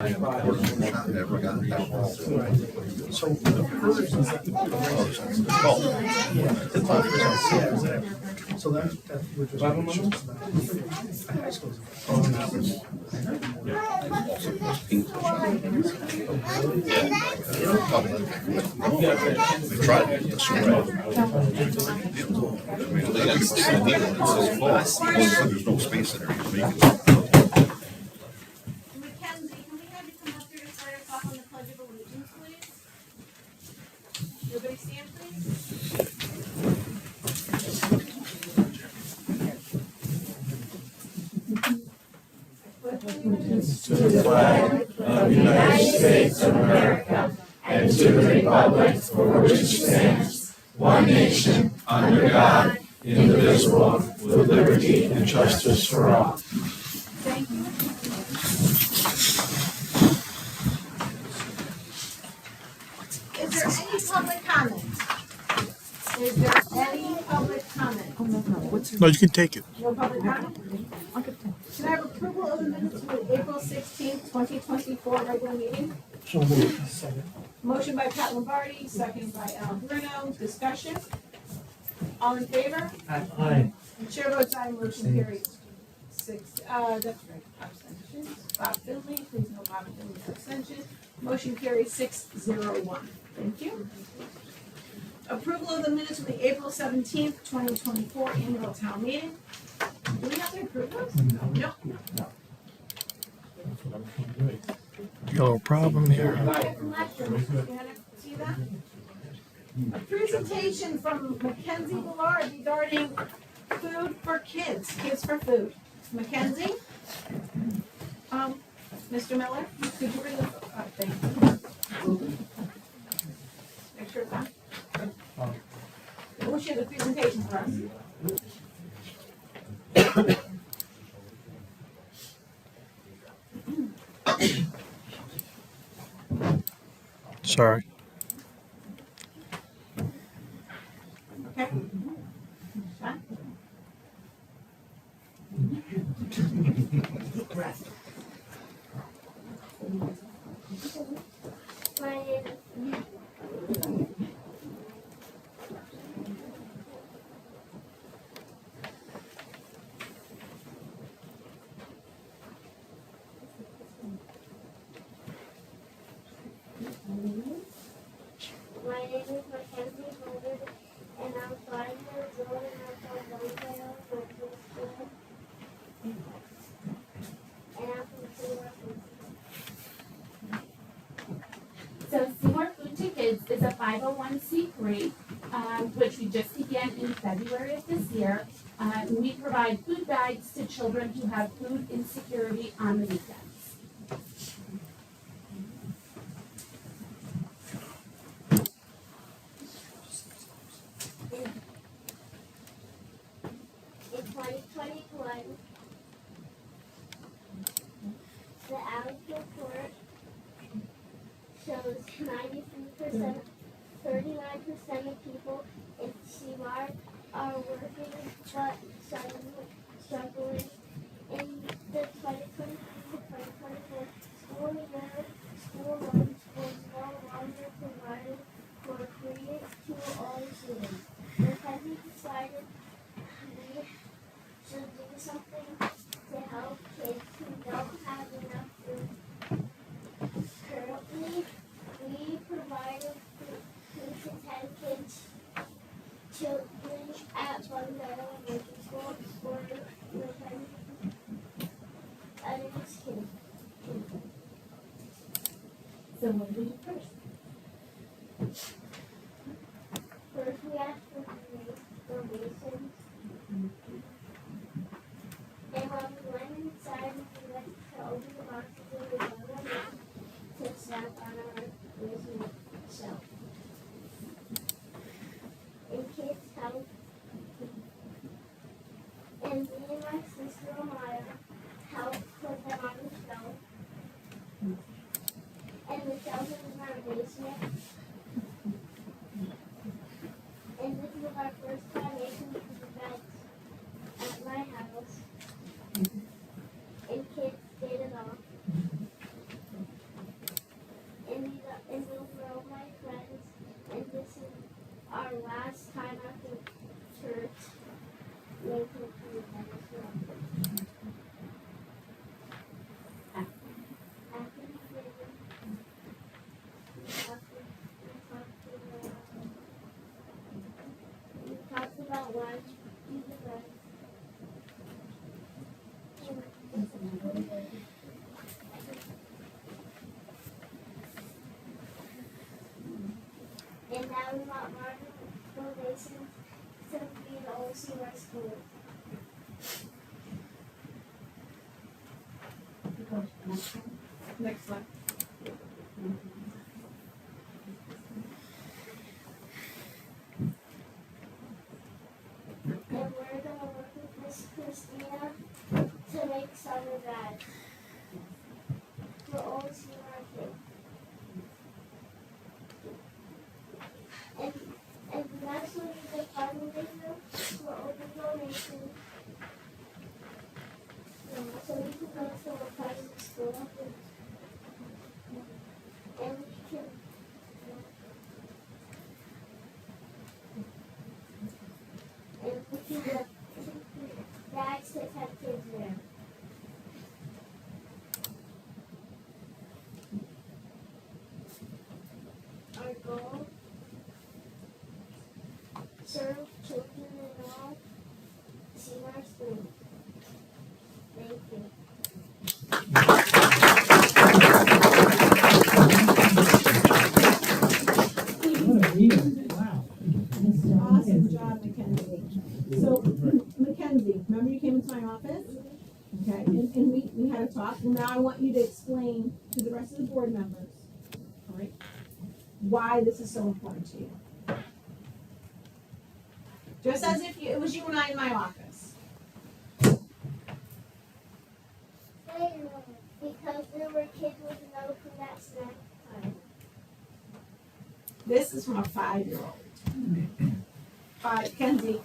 Never gotten that well. So the first is that so that would just high school. We tried this one. There's no space in there. You make it. Mackenzie, can we have you come up here to start us off on the Pledge of Allegiance, please? Everybody stand, please. To the flag of the United States of America and to the republic for which it stands, one nation, under God, indivisible, with liberty and justice for all. Thank you. Is there any public comment? Is there any public comment? No, you can take it. No public comment? Can I have approval of the minutes for the April 16th, 2024 regular meeting? So moved. Second. Motion by Pat Lombardi, second by Al Bruno. Discussion? All in favor? Aye. Chair votes aye, motion carries. That's right, abstentions. Bob Finley, please no Bob Finley abstention. Motion carries 6-0-1. Thank you. Approval of the minutes of the April 17th, 2024 annual town meeting. Do we have to approve those? No. Got a little problem here. See that? A presentation from Mackenzie Millard regarding food for kids, Kids for Food. Mackenzie? Mr. Miller, could you bring the, thank you. Make sure it's on. We'll share the presentation for us. Sorry. Okay. Fine. Deep breath. My name is Mackenzie Millard, and I'm 5 years old, and I'm from Longdale, Northern School. And I'm from Seymour Food. So Seymour Food to Kids is a 501c3, which we just began in February of this year. We provide food guides to children who have food insecurity on the weekends. In 2021, the ALEC report shows 93%, 39% of people in Seymour are working but struggling. In the 2023-2024 school year, school lunch was no longer provided for free to all students. Mackenzie decided we should do something to help kids who don't have enough food. Currently, we provided food to 10 kids, children at Longdale Elementary School for others kids. So what do we do first? First, we ask for donations. And when we went inside, we went to open the boxes and we got them to snap on our basement shelf. And kids help. And me and my sister Amaya helped put them on the shelf. And the shelf is in our basement. And this was our first time making the beds at my house. And kids did it all. and now we want more donations to be an old senior school. Next slide. And we're gonna work with Miss Christina to make summer bags for old senior kids. And next week is the final video for open donation. So we can go to a private school and we can get bags to 10 kids there. Our goal, serve children in all senior schools. Thank you. What a meeting, wow. Awesome job, Mackenzie. So, Mackenzie, remember you came into my office? Okay, and we had a talk, and now I want you to explain to the rest of the board members, all right, why this is so important to you. Just as if it was you and I in my office. Because there were kids with no food at snack time. This is from a 5-year-old. Kenzie,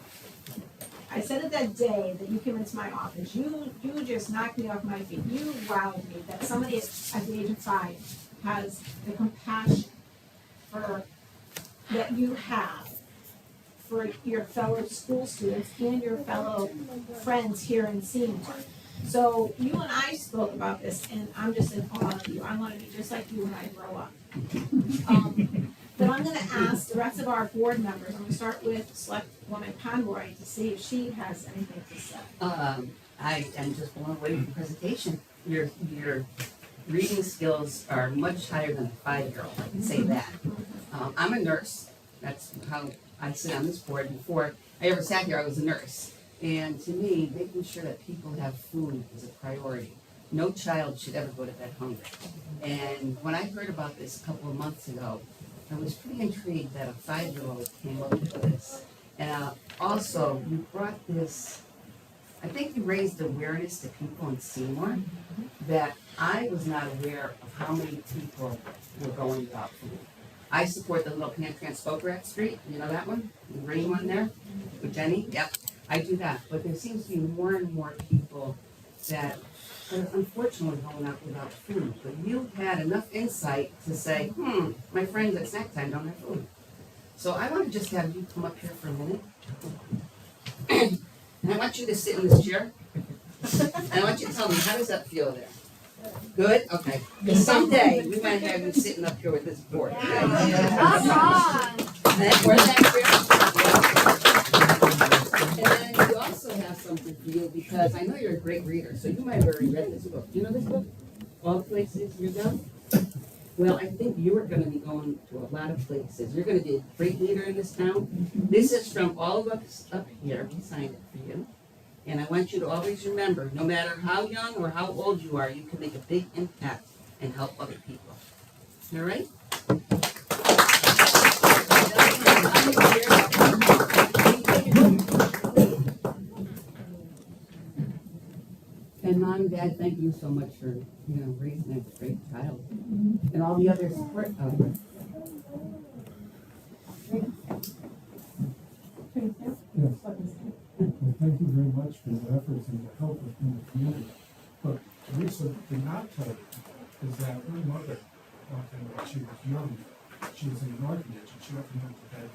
I said it that day that you came into my office. You just knocked me off my feet. You wowed me that somebody at the age of 5 has the compassion that you have for your fellow school students and your fellow friends here in Seymour. So you and I spoke about this, and I'm just in awe of you. I want to be just like you when I grow up. But I'm going to ask the rest of our board members. I'm going to start with Select Woman Conroy to see if she has anything to say. I am just blown away with the presentation. Your reading skills are much higher than a 5-year-old. I can say that. I'm a nurse. That's how I sit on this board. Before I ever sat here, I was a nurse. And to me, making sure that people have food is a priority. No child should ever go to bed hungry. And when I heard about this a couple of months ago, I was pretty intrigued that a 5-year-old came up with this. And also, you brought this, I think you raised awareness to people in Seymour that I was not aware of how many people were going without food. I support the little pantry on Spokerack Street, you know that one? The green one there with Jenny? Yep, I do that. But there seems to be more and more people that are unfortunately going out without food. But you had enough insight to say, my friends at snack time don't have food. So I want to just have you come up here for a minute. And I want you to sit in this chair. And I want you to tell me, how does that feel there? Good? Okay. Because someday we might have you sitting up here with this board. Okay? Come on! And where's that chair? And then you also have something for you because I know you're a great reader, so you might have already read this book. Do you know this book? All the Places You're Going? Well, I think you are going to be going to a lot of places. You're going to be a great leader in this town. This is from all of us up here. We signed it for you. And I want you to always remember, no matter how young or how old you are, you can make a big impact and help other people. All right? And Mom and Dad, thank you so much for, raising a great child. And all the other support out there. Yes. Well, thank you very much for your efforts and your help in the community. But Teresa did not tell you is that her mother, when she was young, she was in an orphanage and she often went to bed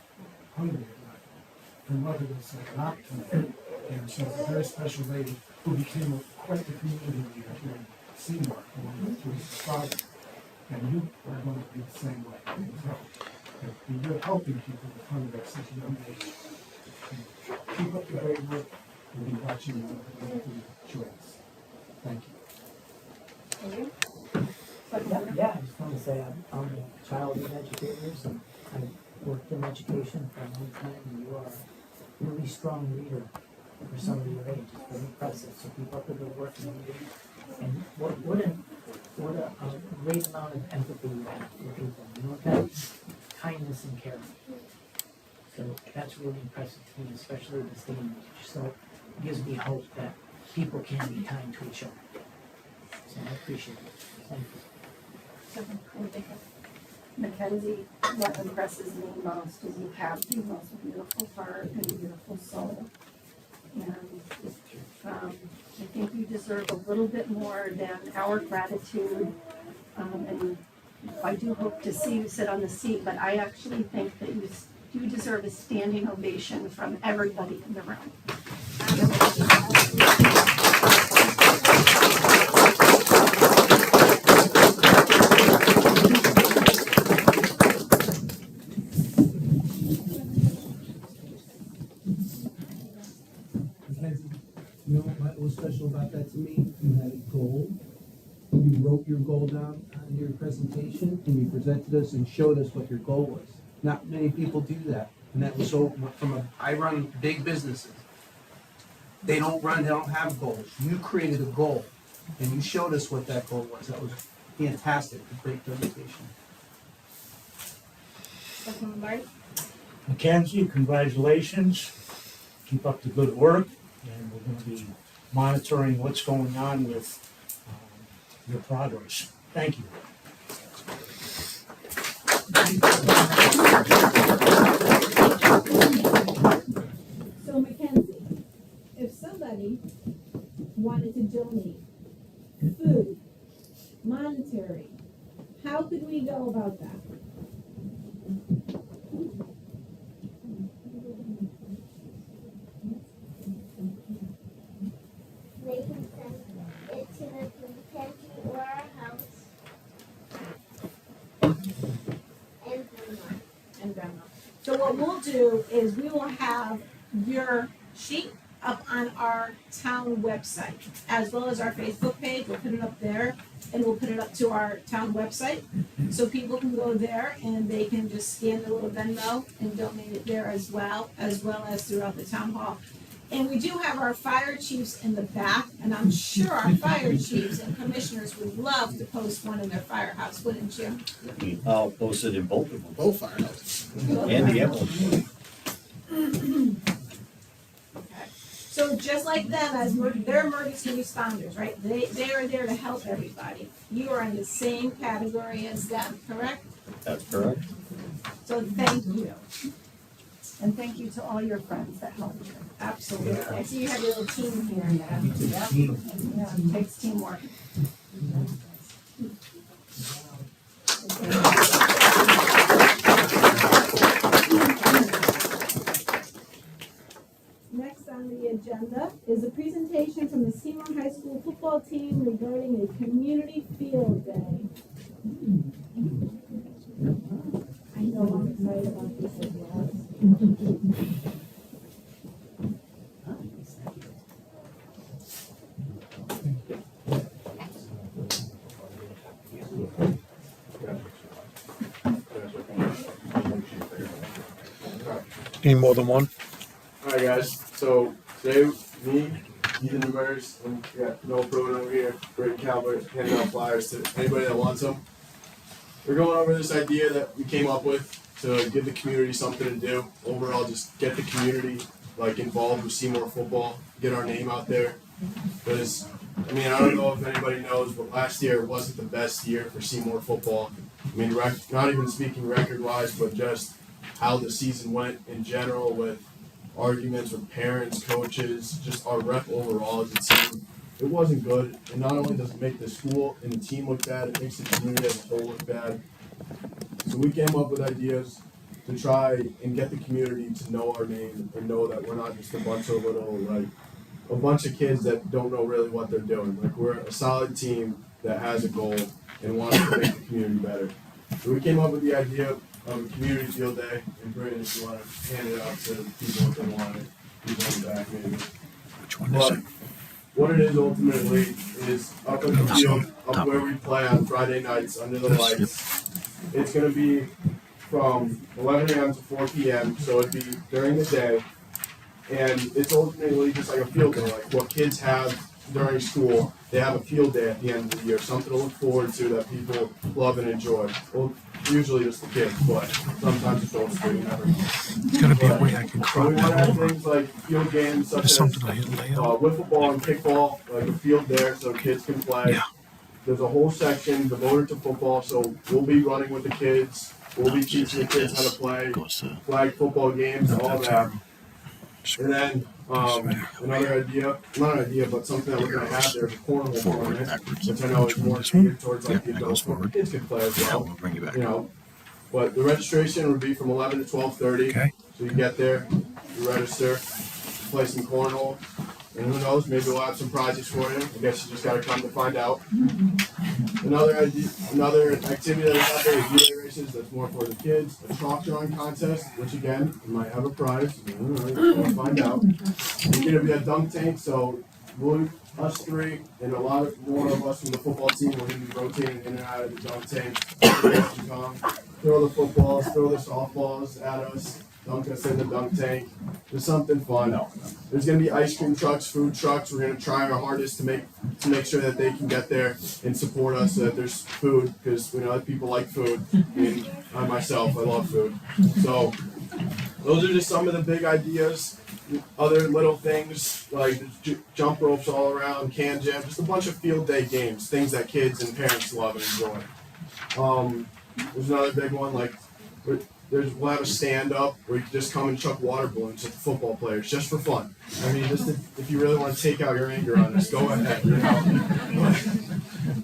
hungry at night. Her mother was an optimist, and she was a very special lady who became quite the community leader here in Seymour, along with Teresa's father. And you are going to be the same way. And you're helping people with hunger at such a young age. Keep up the great work. We'll be watching you and hopefully join us. Thank you. Yeah, I just want to say I'm a child of educators, and worked in education for a long time, and you are a really strong leader for somebody your age. It's very impressive. So keep up the good work and reading. And what a great amount of empathy you have for people. You know that kindness and care. So that's really impressive to me, especially this day and age. So it gives me hope that people can be kind to each other. So I appreciate it. Thank you. Mackenzie, what impresses me most is you have the most beautiful heart and a beautiful soul. And I think you deserve a little bit more than our gratitude. And I do hope to see you sit on the seat, but I actually think that you deserve a standing ovation from everybody in the room. You know what was special about that to me? You had a goal. You wrote your goal down on your presentation and you presented us and showed us what your goal was. Not many people do that. And that was so I run big businesses. They don't have goals. You created a goal and you showed us what that goal was. That was fantastic. A great presentation. Mackenzie, congratulations. Keep up the good work, and we're going to be monitoring what's going on with your progress. Thank you. So Mackenzie, if somebody wanted to donate food, monetary, how could we go about that? They can send it to the food pantry or our house. And Vermont. And Venmo. So what we'll do is we will have your sheet up on our town website, as well as our Facebook page. We'll put it up there, and we'll put it up to our town website. So people can go there and they can just scan the little Venmo and donate it there as well as throughout the town hall. And we do have our fire chiefs in the back, and I'm sure our fire chiefs and commissioners would love to post one in their firehouse, wouldn't you? I'll post it in both of them, both firehouses, and the ambulance. Okay. So just like them, they're emergency responders, right? They are there to help everybody. You are in the same category as them, correct? That's correct. So thank you. And thank you to all your friends that helped you. Absolutely. I see you have your little team here. Yeah, it takes teamwork. Next on the agenda is a presentation from the Seymour High School football team regarding a community field day. I know I'm excited about this as well. Need more than one? Alright guys, so today me, Ethan Demers, and we got Noah Pruitt over here, Brayden Calvert, handing out flyers to anybody that wants them. We're going over this idea that we came up with to give the community something to do. Overall, just get the community involved with Seymour football, get our name out there. Because I don't know if anybody knows, but last year wasn't the best year for Seymour football. Not even speaking record-wise, but just how the season went in general, with arguments with parents, coaches, just our rep overall as a team. It wasn't good, and not only does it make the school and the team look bad, it makes the community as a whole look bad. So we came up with ideas to try and get the community to know our name and know that we're not just a bunch of a bunch of kids that don't know really what they're doing. We're a solid team that has a goal and wants to make the community better. So we came up with the idea of a community field day, and Brayden, if you want to hand it out to people if they want it, people in the back maybe. Which one is it? What it is ultimately is up in the field, up where we play on Friday nights under the lights. It's going to be from 11 a.m. to 4 p.m. So it'd be during the day, and it's ultimately just like a field day, like what kids have during school. They have a field day at the end of the year, something to look forward to that people love and enjoy. Well, usually just the kids, but sometimes adults too. You never know. There's gotta be a way I can So crop we want to that have over. things like field games such There's as something I hit layout. wiffle ball and kickball, like a field there so kids can play. Yeah. There's a whole section devoted to football, so we'll be running with the kids. We'll be teaching the kids how to play Goes to flag football games, not all that that. terrible. And then another idea, not an idea, but something that we're gonna have there is a cornhole Forward, tournament, backwards. which I know Which is one, more this one? geared towards Yeah, like the that goes adults, but forward. kids can play as Yeah, well. we'll bring you back. You know, but the registration would be from 11 to 12:30. Okay. So you get there, you register, play some cornhole, and who knows, maybe we'll have some prizes for you. I guess you just gotta come to find out. Another activity that we have there is relay races. That's more for the kids. A chalk drawing contest, which again, you might have a prize. We'll find out. It's gonna be a dunk tank, so us three and a lot more of us from the football team, we're gonna be rotating in and out of the dunk tank. Throw the footballs, throw the softballs at us, dunk us in the dunk tank. There's something fun. There's gonna be ice cream trucks, food trucks. We're gonna try our hardest to make sure that they can get there and support us, so that there's food, because we know that people like food. And I myself, I love food. So those are just some of the big ideas. Other little things like jump ropes all around, can jam, just a bunch of field day games, things that kids and parents love and enjoy. There's another big one, like we'll have a stand up where you can just come and chuck water balloons at the football players just for fun. I mean, just if you really want to take out your anger on us, go ahead. You know?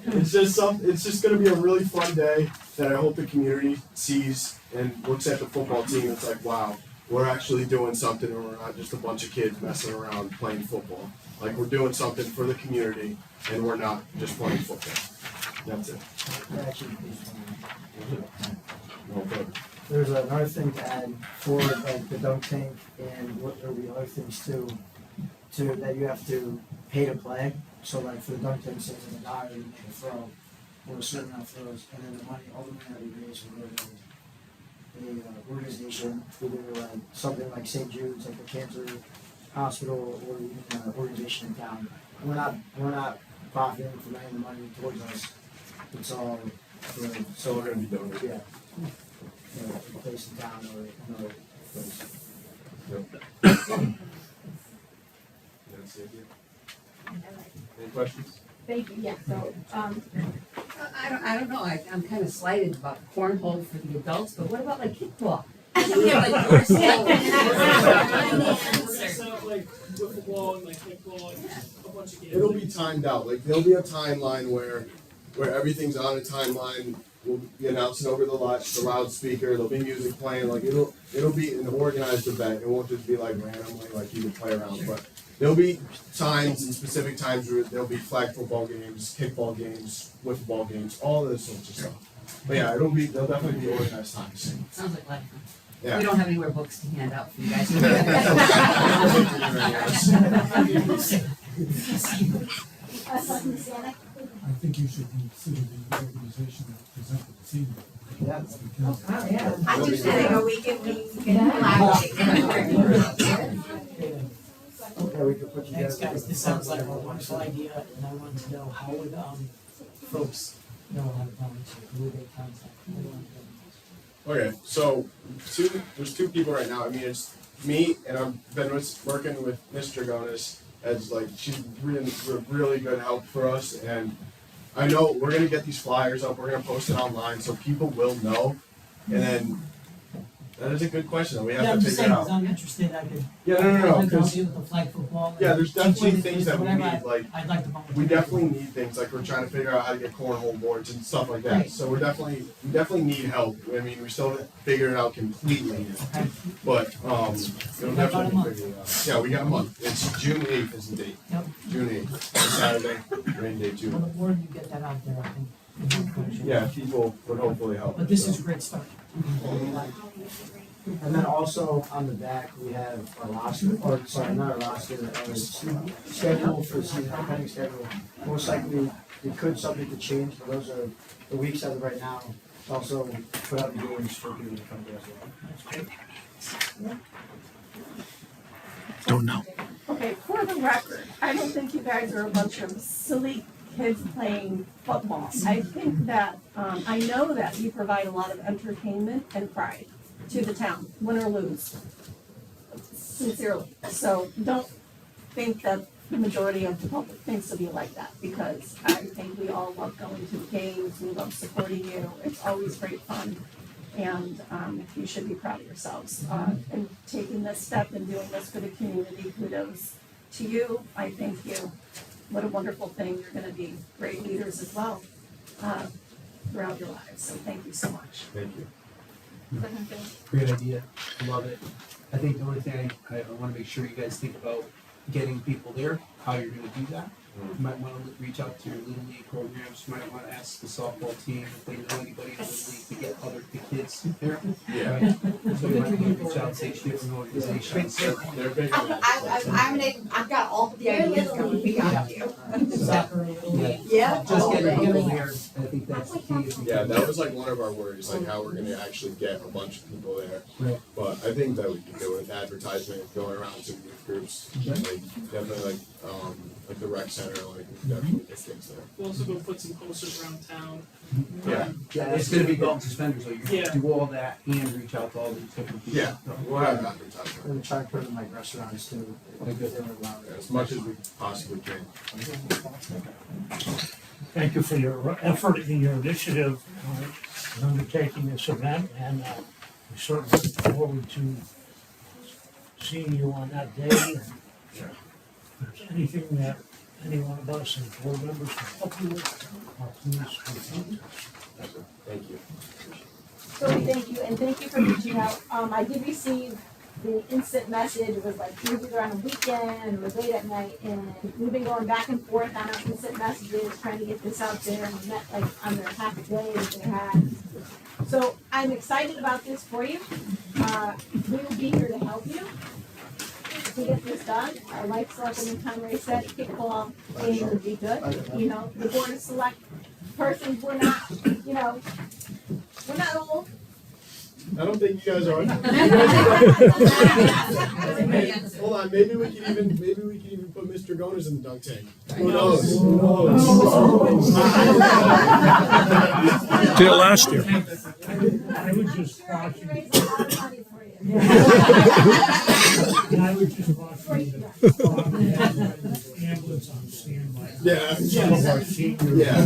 It's just going to be a really fun day that I hope the community sees and looks at the football team. It's like, wow, we're actually doing something, and we're not just a bunch of kids messing around playing football. Like, we're doing something for the community, and we're not just playing football. That's it. Okay. There's another thing to add for like the dunk tank, and what there'll be other things too, that you have to pay to play. So like for the dunk tank, say in the dollar, you make a throw, or a certain amount of throws, and then all the money that we raise will go to a organization, either like something like St. Jude's, like the cancer hospital, or even an organization in town. We're not profiting from any of the money towards us. It's all for, so We're going to be doing it. yeah. You know, a place in town or another place. That's it. Any questions? Thank you, yeah, so, I don't know, I'm kind of slighted about cornhole for the adults, but what about like kickball? We have like horse It's not like football and like kickball and a bunch of games. It'll be timed out. Like, there'll be a timeline where everything's on a timeline. We'll be announcing over the loudspeaker. There'll be music playing. Like, it'll be an organized event. It won't just be like randomly, like you can play around. But there'll be times and specific times where there'll be flag football games, kickball games, wiffle ball games, all those sorts of stuff. But yeah, there'll definitely be organized times. Sounds like life. Yeah. We don't have any more books to hand out for you guys. I think you should consider the organization that presented this evening. Yeah. Because I'm just saying, a week if we can collaborate. Okay, we could put together. Thanks, guys, this sounds like a wonderful idea, and I wanted to know how would, folks know how to volunteer, who would they contact? Who would they want to Okay, so there's two people right now. I mean, it's me, and I've been working with Miss Dragonis as like she's really good help for us. And I know we're gonna get these flyers up. We're gonna post it online so people will know. And then that is a good question that we have Yeah, I'm to just figure saying, 'cause out. I'm interested, I could. Yeah, no, I'd like to help because you with the flag football. yeah, there's definitely teaching things that we whatever need. Like I'd like to volunteer. we definitely need things like we're trying to figure out how to get cornhole boards and stuff like that. Right. So we definitely need help. I mean, we still haven't figured it out completely yet. Okay. But it'll definitely be figured out. Yeah, we got a month. It's June 8th is the date. Yep. June 8th. It's Saturday, rain day Well, too. the more you get that out there, I think. the more encouraging. Yeah, people would hopefully help. But this so. is a great start. And then also on the back, we have a roster, or sorry, not a roster, a schedule for the season, a pending schedule. Most likely, it could subject to change, but those are the weeks as of right now. Also put out the games for people to come to as well. Don't know. Okay, for the record, I don't think you guys are a bunch of silly kids playing football. I think that, I know that you provide a lot of entertainment and pride to the town, win or lose. Sincerely. So don't think that the majority of the public thinks of you like that, because I think we all love going to the games, we love supporting you, it's always great fun. And, you should be proud of yourselves, and taking this step and doing this for the community. Kudos to you, I thank you. What a wonderful thing, you're gonna be great leaders as well, throughout your lives, so thank you so much. Thank you. Great idea, love it. I think the only thing I wanna make sure you guys think about getting people there, how you're gonna do that. You might wanna reach out to your Little League programs, you might wanna ask the softball team if they know anybody in Little League to get the kids there. Yeah. Right? So you might wanna reach out to different organizations. They're big. I've got all the ideas coming beyond you. Yeah. Just getting people there, I think that's the key. Yeah, that was like one of our worries, like how we're gonna actually get a bunch of people there. Right. But I think that we can do it with advertisement, going around to youth groups, like definitely like the rec center, like we can definitely get things there. We'll also go put some posters around town. Yeah. Yeah, it's gonna be belt and suspenders, so you're Yeah. gonna do all that and reach out to all these different people. Yeah, we'll have advertisement. And try to put it in like restaurants too. Like good thing around As much as we possibly can. Thank you for your effort and your initiative in undertaking this event, and we certainly look forward to seeing you on that day. And if there's anything that any one of us as board members can help you with, please contact us. Thank you. So thank you, and thank you for reaching out. I did receive the instant message. It was like either on a weekend or late at night, and we've been going back and forth on our instant messages, trying to get this out there, and we met like on their half a day that they had. So I'm excited about this for you. We will be here to help you to get this done. I like selecting the time race set, kickball, game would be good. You know, the board of select persons, we're not, you know, we're not old. I don't think you guys are. Hold on, maybe we can even put Mr. Goners in the dunk tank. Who knows? Who knows? Did it last year. I would just watch you. And I would just watch you the ambulance on standby. Yeah. Some of our seniors. Yeah.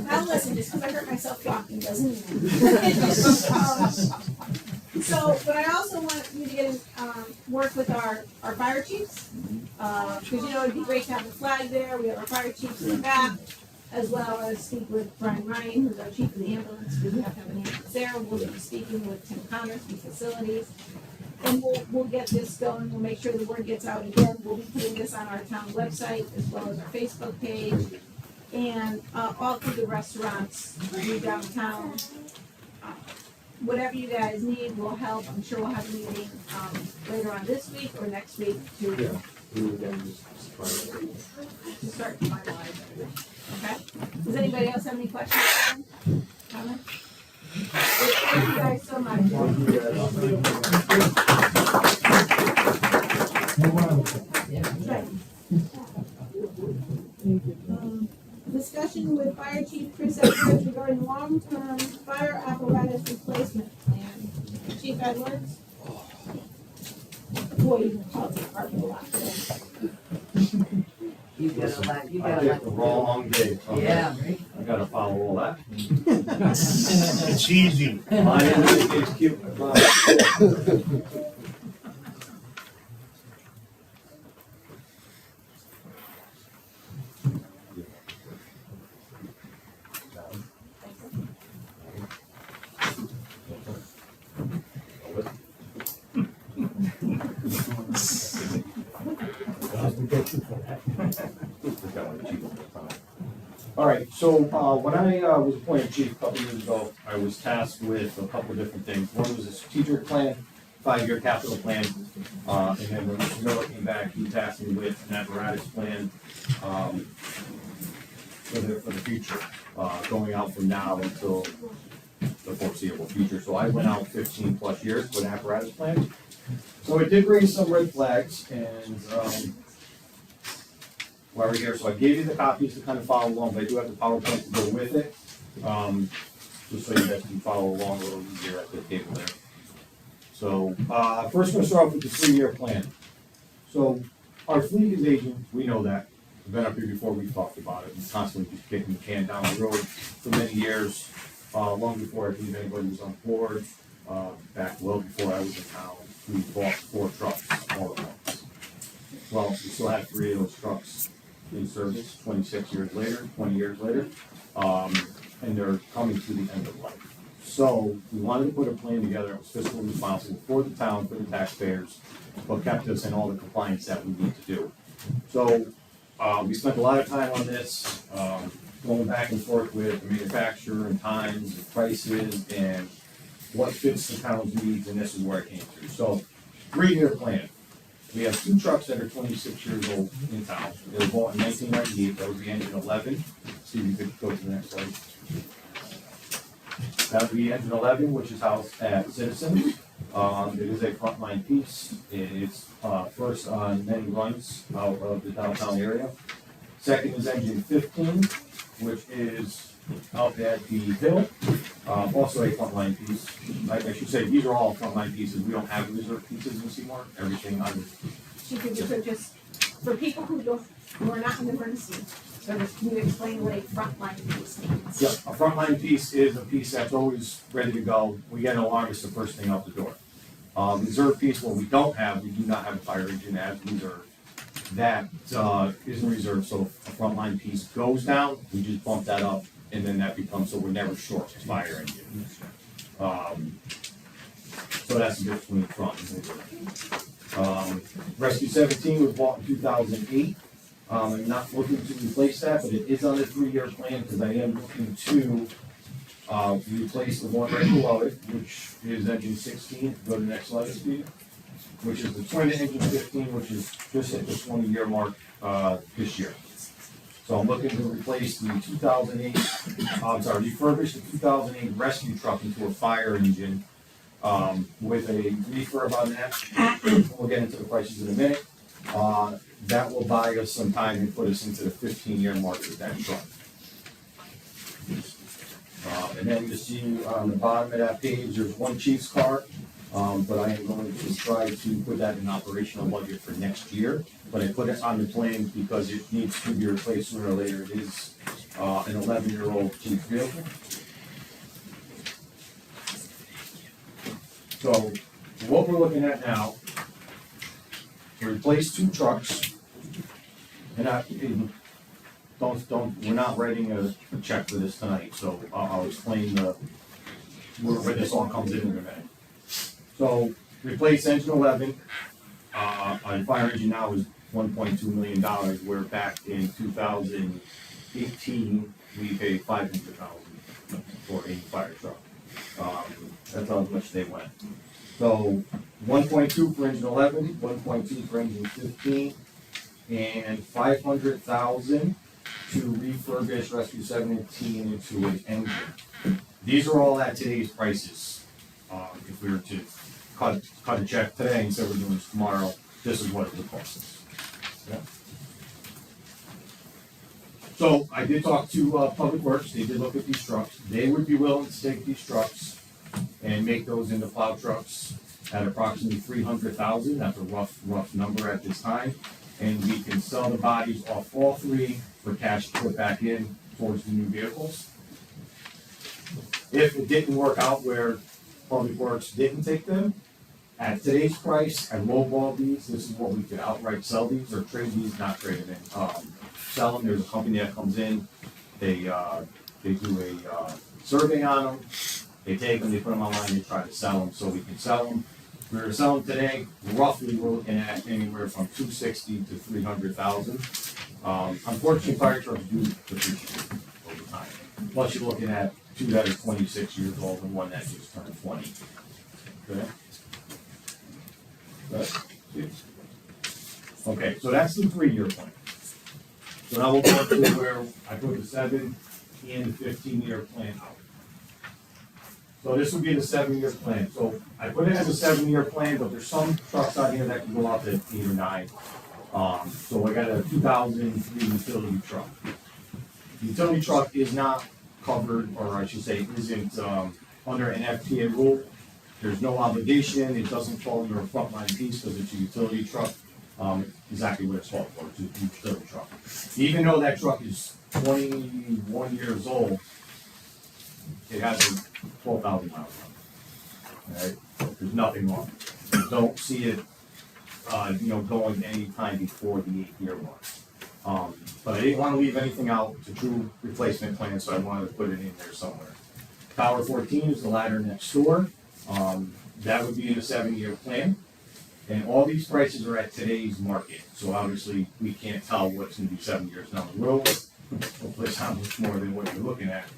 Now listen, just because I hurt myself walking doesn't mean. But I also want you to get in, work with our fire chiefs. Because you know, it'd be great to have the flag there. We have our fire chiefs in the back, as well as speak with Brian Ryan, who's our chief of the ambulance. We have to have an ambulance there. We'll be speaking with Tim Connors from facilities. And we'll get this going. We'll make sure the word gets out again. We'll be putting this on our town website as well as our Facebook page. And all through the restaurants downtown. Whatever you guys need will help. I'm sure we'll have a meeting later on this week or next week to start to finalize everything. Okay? Does anybody else have any questions? Comments? Thank you guys so much. Discussion with Fire Chief Chris Edwards regarding long-term fire apparatus replacement plan. Chief Edwards? Boy, you can call the department a lot today. You got a lot, you I got a get the lot. wrong day. Yeah, right? I gotta follow all that. It's easy. My is cute. All right, so when I was appointed chief a couple years ago, I was tasked with a couple of different things. One was a strategic plan, 5-year capital plan, and then when Mr. Miller came back, he tasked me with an apparatus plan. for the future, going out from now until the foreseeable future. So I went out 15 plus years with an apparatus plan. So it did raise some red flags, and while we're here, so I gave you the copies to kind of follow along, but I do have the PowerPoint to go with it, just so you guys can follow along a little easier at the table there. So first, we're going to start off with the 3-year plan. So our fleet is aging, we know that. We've been up here before, we've talked about it. We're constantly just kicking the can down the road for many years, long before I believe anybody was on board, back well before I was in town. We bought 4 trucks all at once. Well, we still have 3 of those trucks in service 26 years later, 20 years later, and they're coming to the end of life. So we wanted to put a plan together that was fiscally responsible for the town, for the taxpayers, but kept us in all the compliance that we need to do. So we spent a lot of time on this, going back and forth with the manufacturer and times and prices and what fits the town's needs, and this is where it came through. So 3-year plan. We have 2 trucks that are 26 years old in town. They were bought in 1998. That was the engine 11. See if you could go to the next slide. That would be engine 11, which is housed at Citizen. It is a frontline piece. It's first on many runs out of the downtown area. Second is engine 15, which is out at the hill. Also a frontline piece. I should say these are all frontline pieces. We don't have reserve pieces in Seymour. Everything on. Chief, if you could just, for people who are not in the emergency service, can you explain what a frontline piece means? Yep, a frontline piece is a piece that's always ready to go. We get an alarm, it's the first thing out the door. Reserve piece, what we don't have, we do not have a fire engine as reserve. That isn't reserved, so a frontline piece goes down, we just bump that up, and then that becomes, so we're never short of fire engine. So that's the difference between front and reserve. Rescue 17 was bought in 2008. I'm not looking to replace that, but it is on the 3-year plan because I am looking to replace the one right below it, which is engine 16. Go to the next slide, Steve. Which is the twin engine 15, which is just at the 20-year mark this year. So I'm looking to replace the 2008, refurbish the 2008 rescue truck into a fire engine with a refurb on that. We'll get into the prices in a minute. That will buy us some time and put us into the 15-year mark with that truck. And then you see on the bottom of that page, there's 1 chief's car, but I am going to try to put that in operational budget for next year. But I put it on the plan because it needs to be replaced sooner or later. It is an 11-year-old chief vehicle. So what we're looking at now, to replace 2 trucks, and we're not writing a check for this tonight, so I'll explain where this all comes in a minute. So replace engine 11, on fire engine now is $1.2 million, where back in 2018, we paid $500,000 for a fire truck. That's how much they went. So 1.2 for engine 11, 1.2 for engine 15, and $500,000 to refurbish Rescue 17 into an engine. These are all at today's prices. If we were to cut a check today and say we're doing this tomorrow, this is what it would cost us. Yeah. So I did talk to Public Works. They did look at these trucks. They would be willing to take these trucks and make those into plow trucks at approximately $300,000. That's a rough number at this time. And we can sell the bodies off all 3 for cash to put back in towards the new vehicles. If it didn't work out where Public Works didn't take them, at today's price, I lowball these. This is what we could outright sell these or trade these, not trade them in. Sell them. There's a company that comes in. They do a survey on them. They take them, they put them online, they try to sell them, so we can sell them. If we were to sell them today, roughly we're looking at anywhere from $260,000 to $300,000. Unfortunately, fire trucks do depreciate over time. Plus, you're looking at 2 that are 26 years old and 1 that just turned 20. Okay. Okay, so that's the 3-year plan. So now we'll go up to where I put the 7 and the 15-year plan out. So this would be the 7-year plan. So I put it as a 7-year plan, but there's some trucks out here that can go out to 8 or 9. So I got a 2003 utility truck. The utility truck is not covered, or I should say, isn't under an FTA rule. There's no obligation. It doesn't fall under a frontline piece because it's a utility truck. Exactly what it's called for. It's a utility truck. Even though that truck is 21 years old, it has 12,000 miles on it. All right? There's nothing wrong. You don't see it, going any time before the 8-year mark. But I didn't want to leave anything out. It's a true replacement plan, so I wanted to put it in there somewhere. Tower 14 is the ladder next door. That would be in a 7-year plan. And all these prices are at today's market. So obviously, we can't tell what's going to be 7 years down the road. Hopefully, it's not much more than what you're looking at.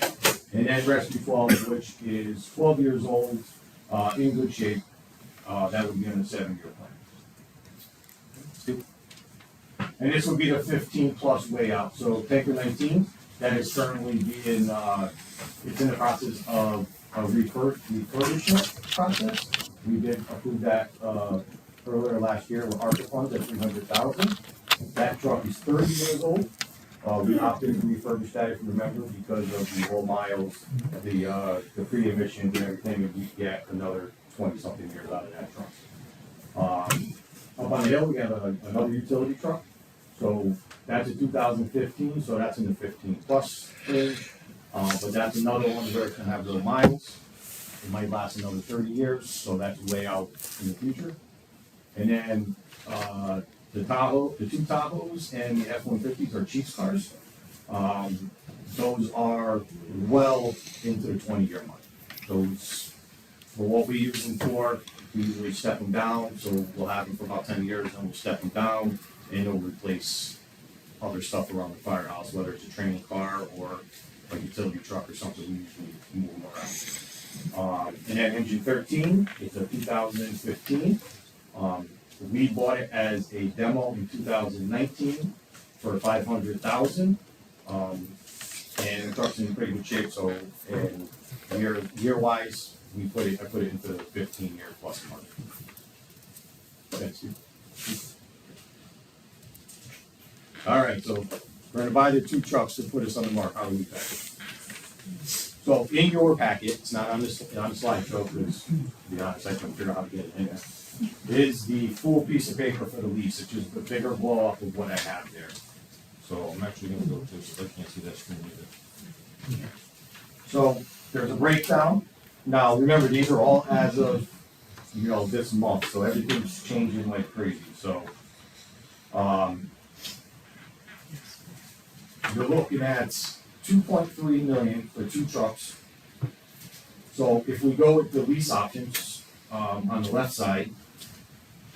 And then Rescue Falls, which is 12 years old, in good shape, that would be on a 7-year plan. And this would be the 15+ way out. So Tanker 19, that is currently being, it's in the process of a refurbishment process. We did approve that earlier last year with ARPA funds at $300,000. That truck is 30 years old. We opted to refurbish that, if you remember, because of the low miles, the pre-emissions and everything, and we get another 20-something years out of that truck. Up on the hill, we have another utility truck. So that's a 2015, so that's in the 15+ range. But that's another one where it's gonna have low miles. It might last another 30 years, so that's way out in the future. And then the Tahoe, the 2 Tahoes and the F-150s are Chiefs cars. Those are well into the 20-year mark. Those, for what we use them for, we usually step them down, so we'll have them for about 10 years, and we'll step them down, and it'll replace other stuff around the firehouse, whether it's a training car or a utility truck or something. We usually move them around. And then engine 13, it's a 2015. We bought it as a demo in 2019 for $500,000. And the truck's in pretty good shape, so in year-wise, I put it into the 15-year plus mark. That's it. All right, so we're gonna buy the 2 trucks to put us on the mark. How do we pack it? So in your packet, it's not on this slideshow because, to be honest, I couldn't figure out how to get it in there. Is the full piece of paper for the lease. It's just the bigger blow up of what I have there. So I'm actually gonna go to this. I can't see that screen either. So there's a breakdown. Now remember, these are all as of this month, so everything's changing like crazy. So you're looking at $2.3 million for 2 trucks. So if we go with the lease options on the left side,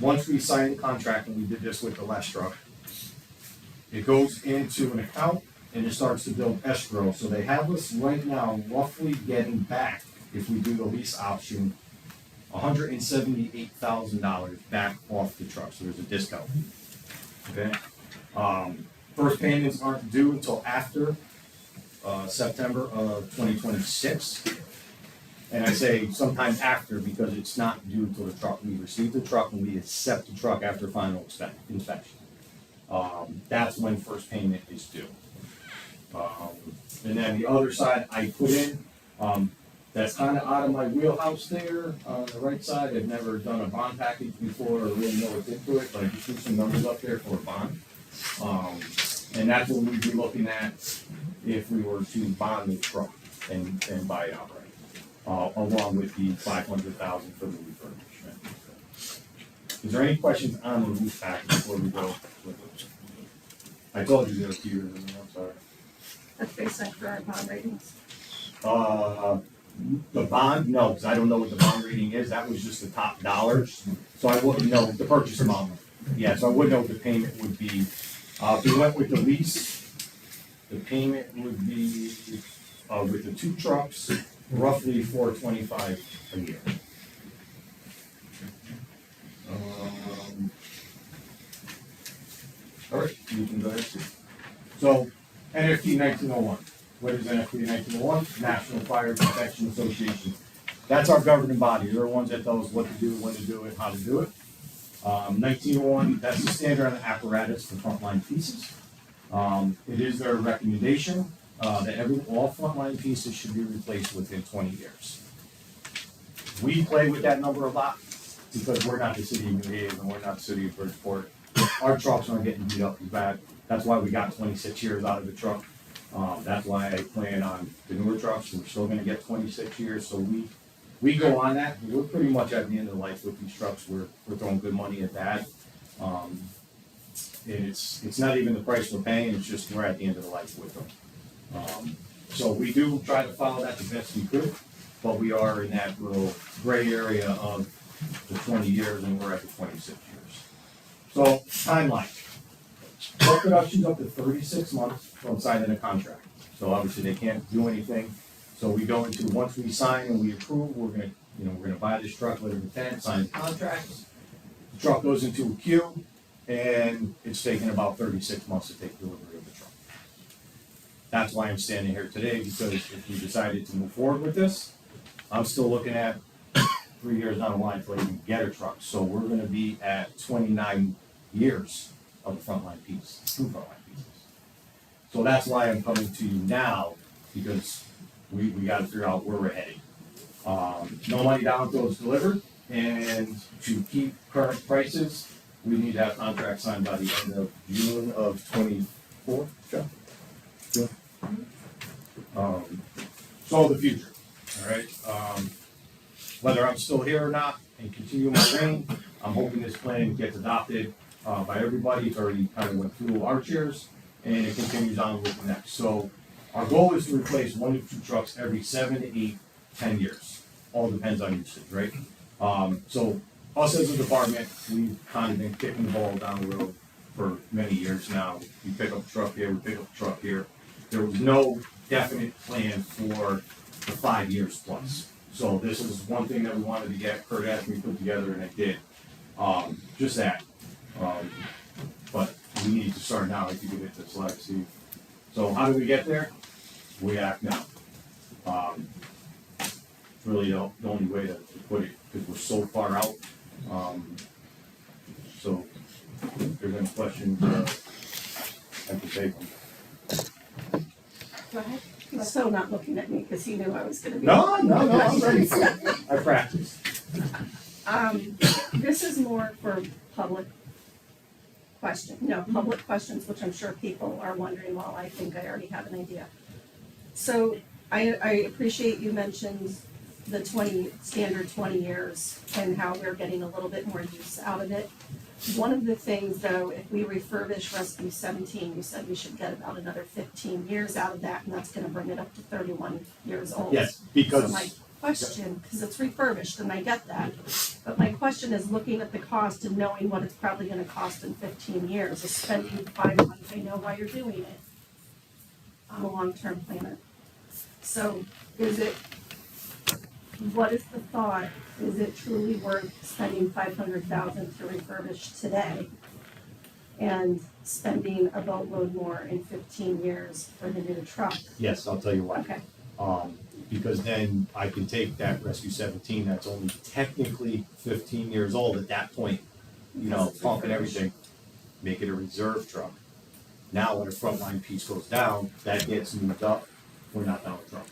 once we sign the contract, and we did this with the last truck, it goes into an account and it starts to build escrow. So they have us right now roughly getting back, if we do the lease option, $178,000 back off the truck. So there's a discount. Okay. First payments aren't due until after September of 2026. And I say sometime after because it's not due to the truck. We receive the truck and we accept the truck after final inspection. That's when first payment is due. And then the other side I put in, that's kind of out of my wheelhouse there on the right side. I've never done a bond package before or really know what's into it, but I just threw some numbers up there for a bond. And that's what we'd be looking at if we were to bond the truck and buy it outright. Along with the $500,000 for the refurbishment. Is there any questions on the lease package before we go with it? I told you there were 2 years in there, I'm sorry. That's based on current bond ratings. The bond, no, because I don't know what the bond rating is. That was just the top dollars. So I wouldn't know the purchase amount. Yeah, so I wouldn't know what the payment would be. If we went with the lease, the payment would be, with the 2 trucks, roughly $425 a year. All right, you can go ahead. So, NFP 1901. What is NFP 1901? National Fire Protection Association. That's our governing body. They're the ones that tell us what to do, when to do it, how to do it. 1901, that's the standard on the apparatus for frontline pieces. It is their recommendation that all frontline pieces should be replaced within 20 years. We play with that number a lot because we're not the city of New Haven, we're not the city of Bridgeport. Our trucks aren't getting beat up as bad. That's why we got 26 years out of the truck. That's why I plan on the newer trucks. We're still gonna get 26 years, so we go on that. We're pretty much at the end of life with these trucks. We're throwing good money at that. And it's not even the price we're paying, it's just we're at the end of the life with them. So we do try to follow that the best we could, but we are in that little gray area of the 20 years and we're at the 26 years. So timeline. Truck production's up to 36 months from signing a contract. So obviously they can't do anything. So we go into, once we sign and we approve, we're gonna buy this truck, letter of intent, sign the contract. The truck goes into a queue and it's taken about 36 months to take delivery of the truck. That's why I'm standing here today, because if we decided to move forward with this, I'm still looking at 3 years down the line until I even get a truck. So we're gonna be at 29 years of the frontline piece, 2 frontline pieces. So that's why I'm coming to you now, because we gotta figure out where we're heading. No money down until it's delivered, and to keep current prices, we need to have contracts signed by the end of June of 24, Jeff? June? So the future, all right? Whether I'm still here or not and continue my reign, I'm hoping this plan gets adopted by everybody. It's already kind of went through our chairs, and it continues on with the next. So our goal is to replace 1 to 2 trucks every 7 to 8, 10 years. All depends on usage, right? So us as a department, we've kind of been kicking the ball down the road for many years now. We pick up a truck here, we pick up a truck here. There was no definite plan for the 5 years plus. So this is one thing that we wanted to get. Kurt asked me to put together, and I did. Just that. But we need to start now if you can hit the slide, Steve. So how do we get there? We act now. It's really the only way to put it, because we're so far out. So if there's any questions, I can take them. Go ahead. He's so not looking at me because he knew I was gonna be. No, I'm ready for it. I practiced. This is more for public public questions, which I'm sure people are wondering, well, I think I already have an idea. So I appreciate you mentioned the standard 20 years and how we're getting a little bit more use out of it. One of the things though, if we refurbish Rescue 17, you said we should get about another 15 years out of that, and that's gonna bring it up to 31 years old. Yes, because. So my question, because it's refurbished and I get that, but my question is looking at the cost and knowing what it's probably gonna cost in 15 years, is spending 5 months, I know why you're doing it. I'm a long-term planner. So what is the thought? Is it truly worth spending $500,000 to refurbish today and spending a boatload more in 15 years for the new truck? Yes, I'll tell you why. Okay. Because then I can take that Rescue 17 that's only technically 15 years old at that point, pump and everything, make it a reserve truck. Now when a frontline piece goes down, that gets moved up, we're not down a truck.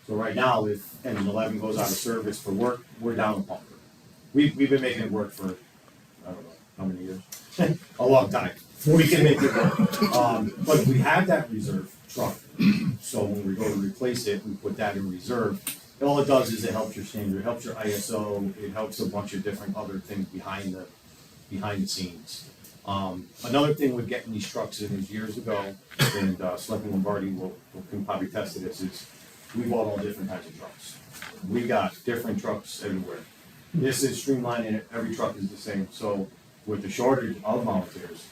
So right now, if engine 11 goes out of service for work, we're down a pumper. We've been making it work for, I don't know, how many years? A long time. We can make it work. But we have that reserve truck. So when we go to replace it, we put that in reserve. And all it does is it helps your standard, it helps your ISO, it helps a bunch of different other things behind the scenes. Another thing with getting these trucks in is years ago, and Selectman Lombardi can probably attest to this, is we bought all different types of trucks. We got different trucks everywhere. This is streamlining it, every truck is the same. So with the shortage of volunteers,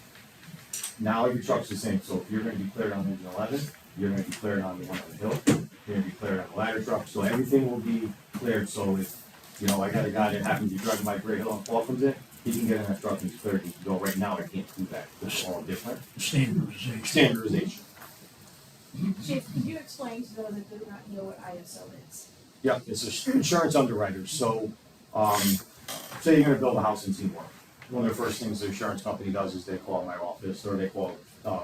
now every truck's the same. So if you're gonna be cleared on engine 11, you're gonna be cleared on the one on the hill, you're gonna be cleared on the ladder truck, so everything will be cleared. So if, I got a guy that happens to be driving my gray hill and Paul comes in, he can get in that truck and he's clear, he can go. Right now, I can't do that, because it's all different. Standardization. Standardization. Chief, could you explain to those that do not know what ISO is? Yep, it's insurance underwriters, so, say you're gonna build a house in Seymour. One of the first things the insurance company does is they call my office, or they call,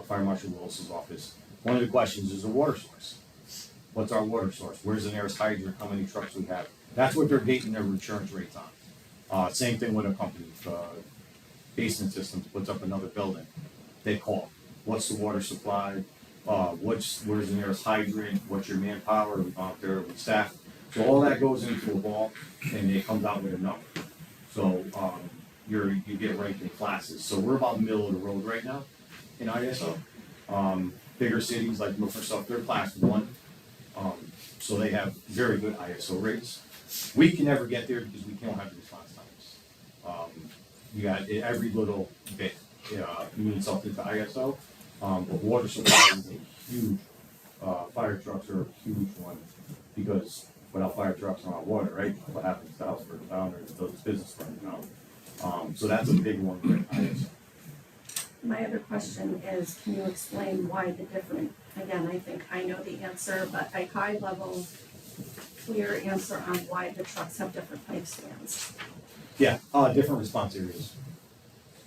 Fire Marshal Willis's office. One of the questions is the water source. What's our water source? Where's the nearest hydrant? How many trucks we have? That's what they're basing their insurance rates on. Same thing with a company, basement systems puts up another building. They call, what's the water supply? Where's the nearest hydrant? What's your manpower? We go out there with staff. So all that goes into a ball, and it comes out with a number. So, you get ranked in classes. So we're about middle of the road right now in ISO. Bigger cities like Microsoft, they're class 1. So they have very good ISO rates. We can never get there because we don't have the response times. You got every little bit means something to ISO. But water supply is a huge, fire trucks are a huge one, because without fire trucks and water, right? What happens to the house burns down, or the business burns down. So that's a big one with ISO. My other question is, can you explain why the different, again, I think I know the answer, but a high level, clear answer on why the trucks have different lifespans? Yeah, different response areas.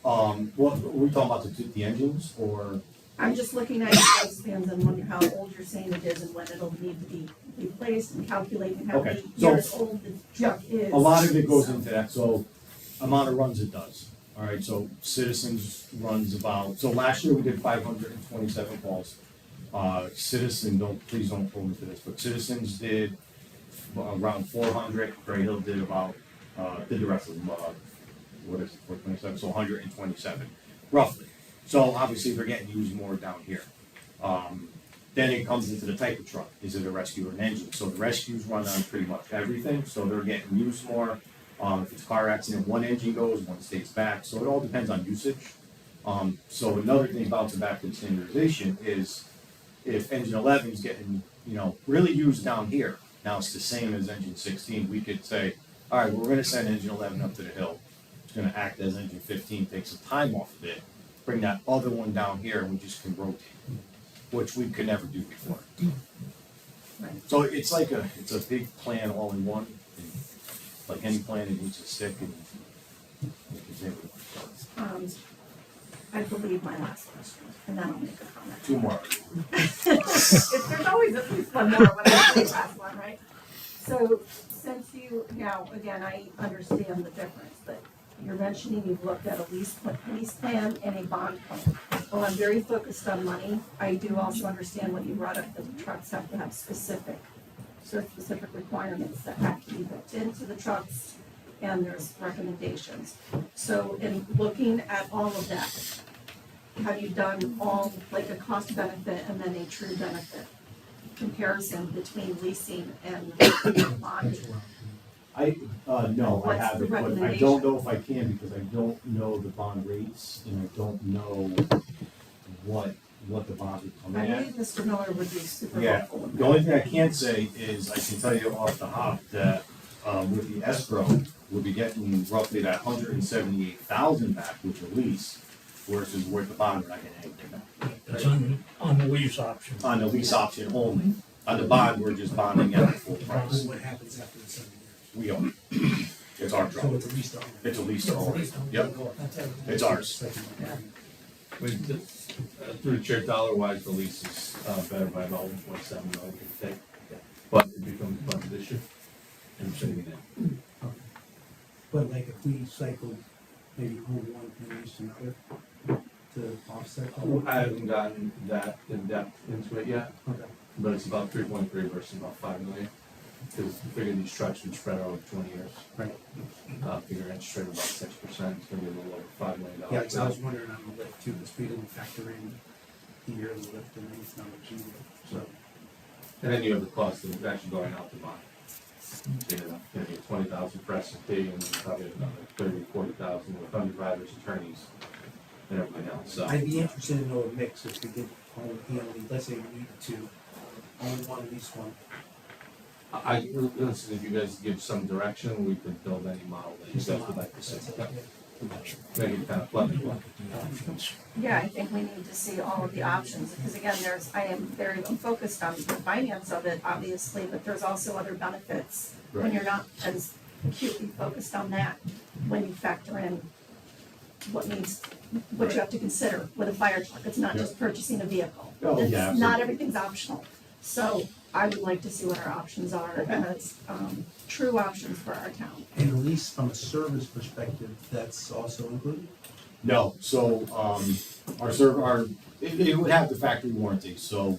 What are we talking about, the engines, or? I'm just looking at your lifespans and wondering how old you're saying it is and when it'll need to be replaced, and calculating how Okay, many so years old the truck is. A lot of it goes into that, so amount of runs it does. All right, so Citizens runs about, so last year we did 527 calls. Please don't hold me to this, but Citizens did around 400. Gray Hill did about, did the rest of them, what is it, 427, so 127, roughly. So obviously they're getting used more down here. Then it comes into the type of truck. Is it a rescue or an engine? So the rescues run on pretty much everything, so they're getting used more. If it's a car accident, one engine goes, one stays back, so it all depends on usage. So another thing bouncing back to the standardization is, if engine 11 is getting, really used down here, now it's the same as engine 16, we could say, all right, we're gonna send engine 11 up to the hill. It's gonna act as engine 15, take some time off of it, bring that other one down here, and we just can rotate, which we could never do before. Right. So it's like it's a big plan all in one, and like any plan, it needs to stick and continue. I believe my last question, and then I'll make a comment. 2 more. If there's always at least one more when I say last one, right? So since you, now, again, I understand the difference, but you're mentioning you've looked at a lease plan and a bond plan. Well, I'm very focused on money. I do also understand what you brought up, that the trucks have to have specific requirements that have to be built into the trucks, and there's recommendations. So in looking at all of that, have you done all, like a cost benefit and then a true benefit comparison between leasing and bonding? No, I What's haven't, the but I recommendation? don't know if I can, because I don't know the bond rates, and I don't know what the bond would come I in at. believe Mr. Miller would be super Yeah, helpful with the that. only thing I can say is, I can tell you off the hop that, with the escrow, we'll be getting roughly that 178,000 back with the lease, versus with the bond, we're not getting anything back. That's on the lease option. On the lease option only, on the bond, we're just bonding at the full price. What happens after the 7 years? We own it. It's our So truck. it's a lease to own. It's a lease to own. Yep, it's ours. Through the chair, dollar wise, the lease is better by about 1.7 million, give or take. But it becomes a budget issue, and we're saving it. But like if we cycled maybe home one and lease another to offset all of I haven't gotten that in depth into it yet, Okay. but it's about 3.3 versus about 5 million. Because we figure these trucks would spread over 20 years. Right. Figure interest rate of about 6%, it's gonna be a little over $5 million. Yeah, because I was wondering on the lift too, because we didn't factor in the yearly lift and these numbers either, so. And then you have the cost of actually going out to buy. So you're gonna get 20,000 for S&P, and then probably another 30, 40,000 with underwriters, attorneys, and everything else, so. I'd be interested to know a mix if we did own and let's say we needed to own one, at least one. Listen, if you guys give some direction, we could build any model that you guys would like to see. Yep. make it kind of flexible. Yeah, I think we need to see all of the options, because again, I'm focused on the finance of it, obviously, but there's also other benefits when you're not as acutely focused on that, when you factor in what you have to consider with a fire truck. It's not just purchasing a vehicle. Oh, yeah, absolutely. Not everything's optional. So I would like to see what our options are as true options for our town. And at least from a service perspective, that's also included? No, so, it would have the factory warranty, so,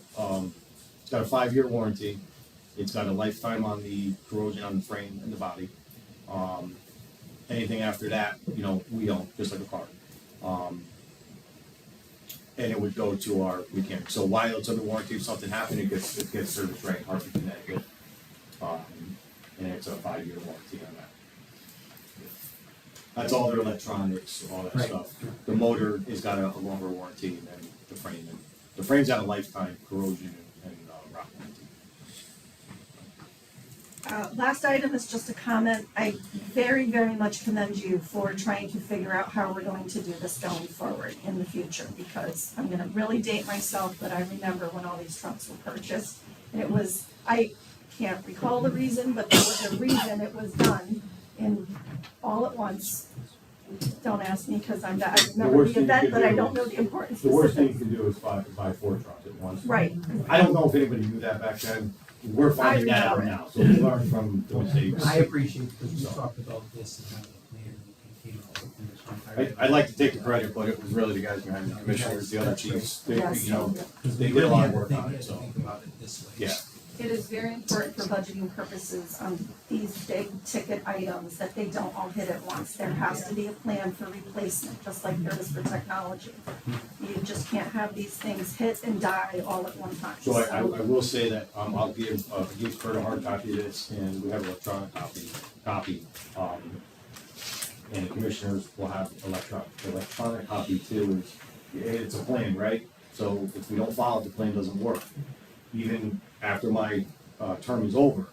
it's got a 5-year warranty. It's got a lifetime on the corrosion on the frame and the body. Anything after that, we own, just like a car. And it would go to our mechanic. So while it's under warranty, if something happened, it gets serviced right in Hartford, Connecticut. And it's a 5-year warranty on that. That's all their electronics, all that stuff. The motor has got a longer warranty than the frame. And the frame's got a lifetime corrosion and rock warranty. Last item is just a comment. I very, very much commend you for trying to figure out how we're going to do this going forward in the future, because I'm gonna really date myself, but I remember when all these trucks were purchased. And I can't recall the reason, but there was a reason it was done in all at once. Don't ask me, because I remember the event, but I don't know the importance. The worst thing you can do is buy 4 trucks at once. Right. I don't know if anybody knew that back then. We're finding that out now, so we learned from the mistakes. I appreciate it, because we talked about this and how the plan came up with this one. I'd like to take the credit, but it was really the guys behind the commissioners, the other chiefs, they, Yes. they did a lot of work on it, so, Think about it this way. yeah. It is very important for budgeting purposes on these big ticket items that they don't all hit at once. There has to be a plan for replacement, just like there is for technology. You just can't have these things hit and die all at one time. So I will say that, I'll give Kurt a hard copy of this, and we have an electronic copy. And the commissioners will have electronic copy too. It's a plan, right? So if we don't follow it, the plan doesn't work. Even after my term is over,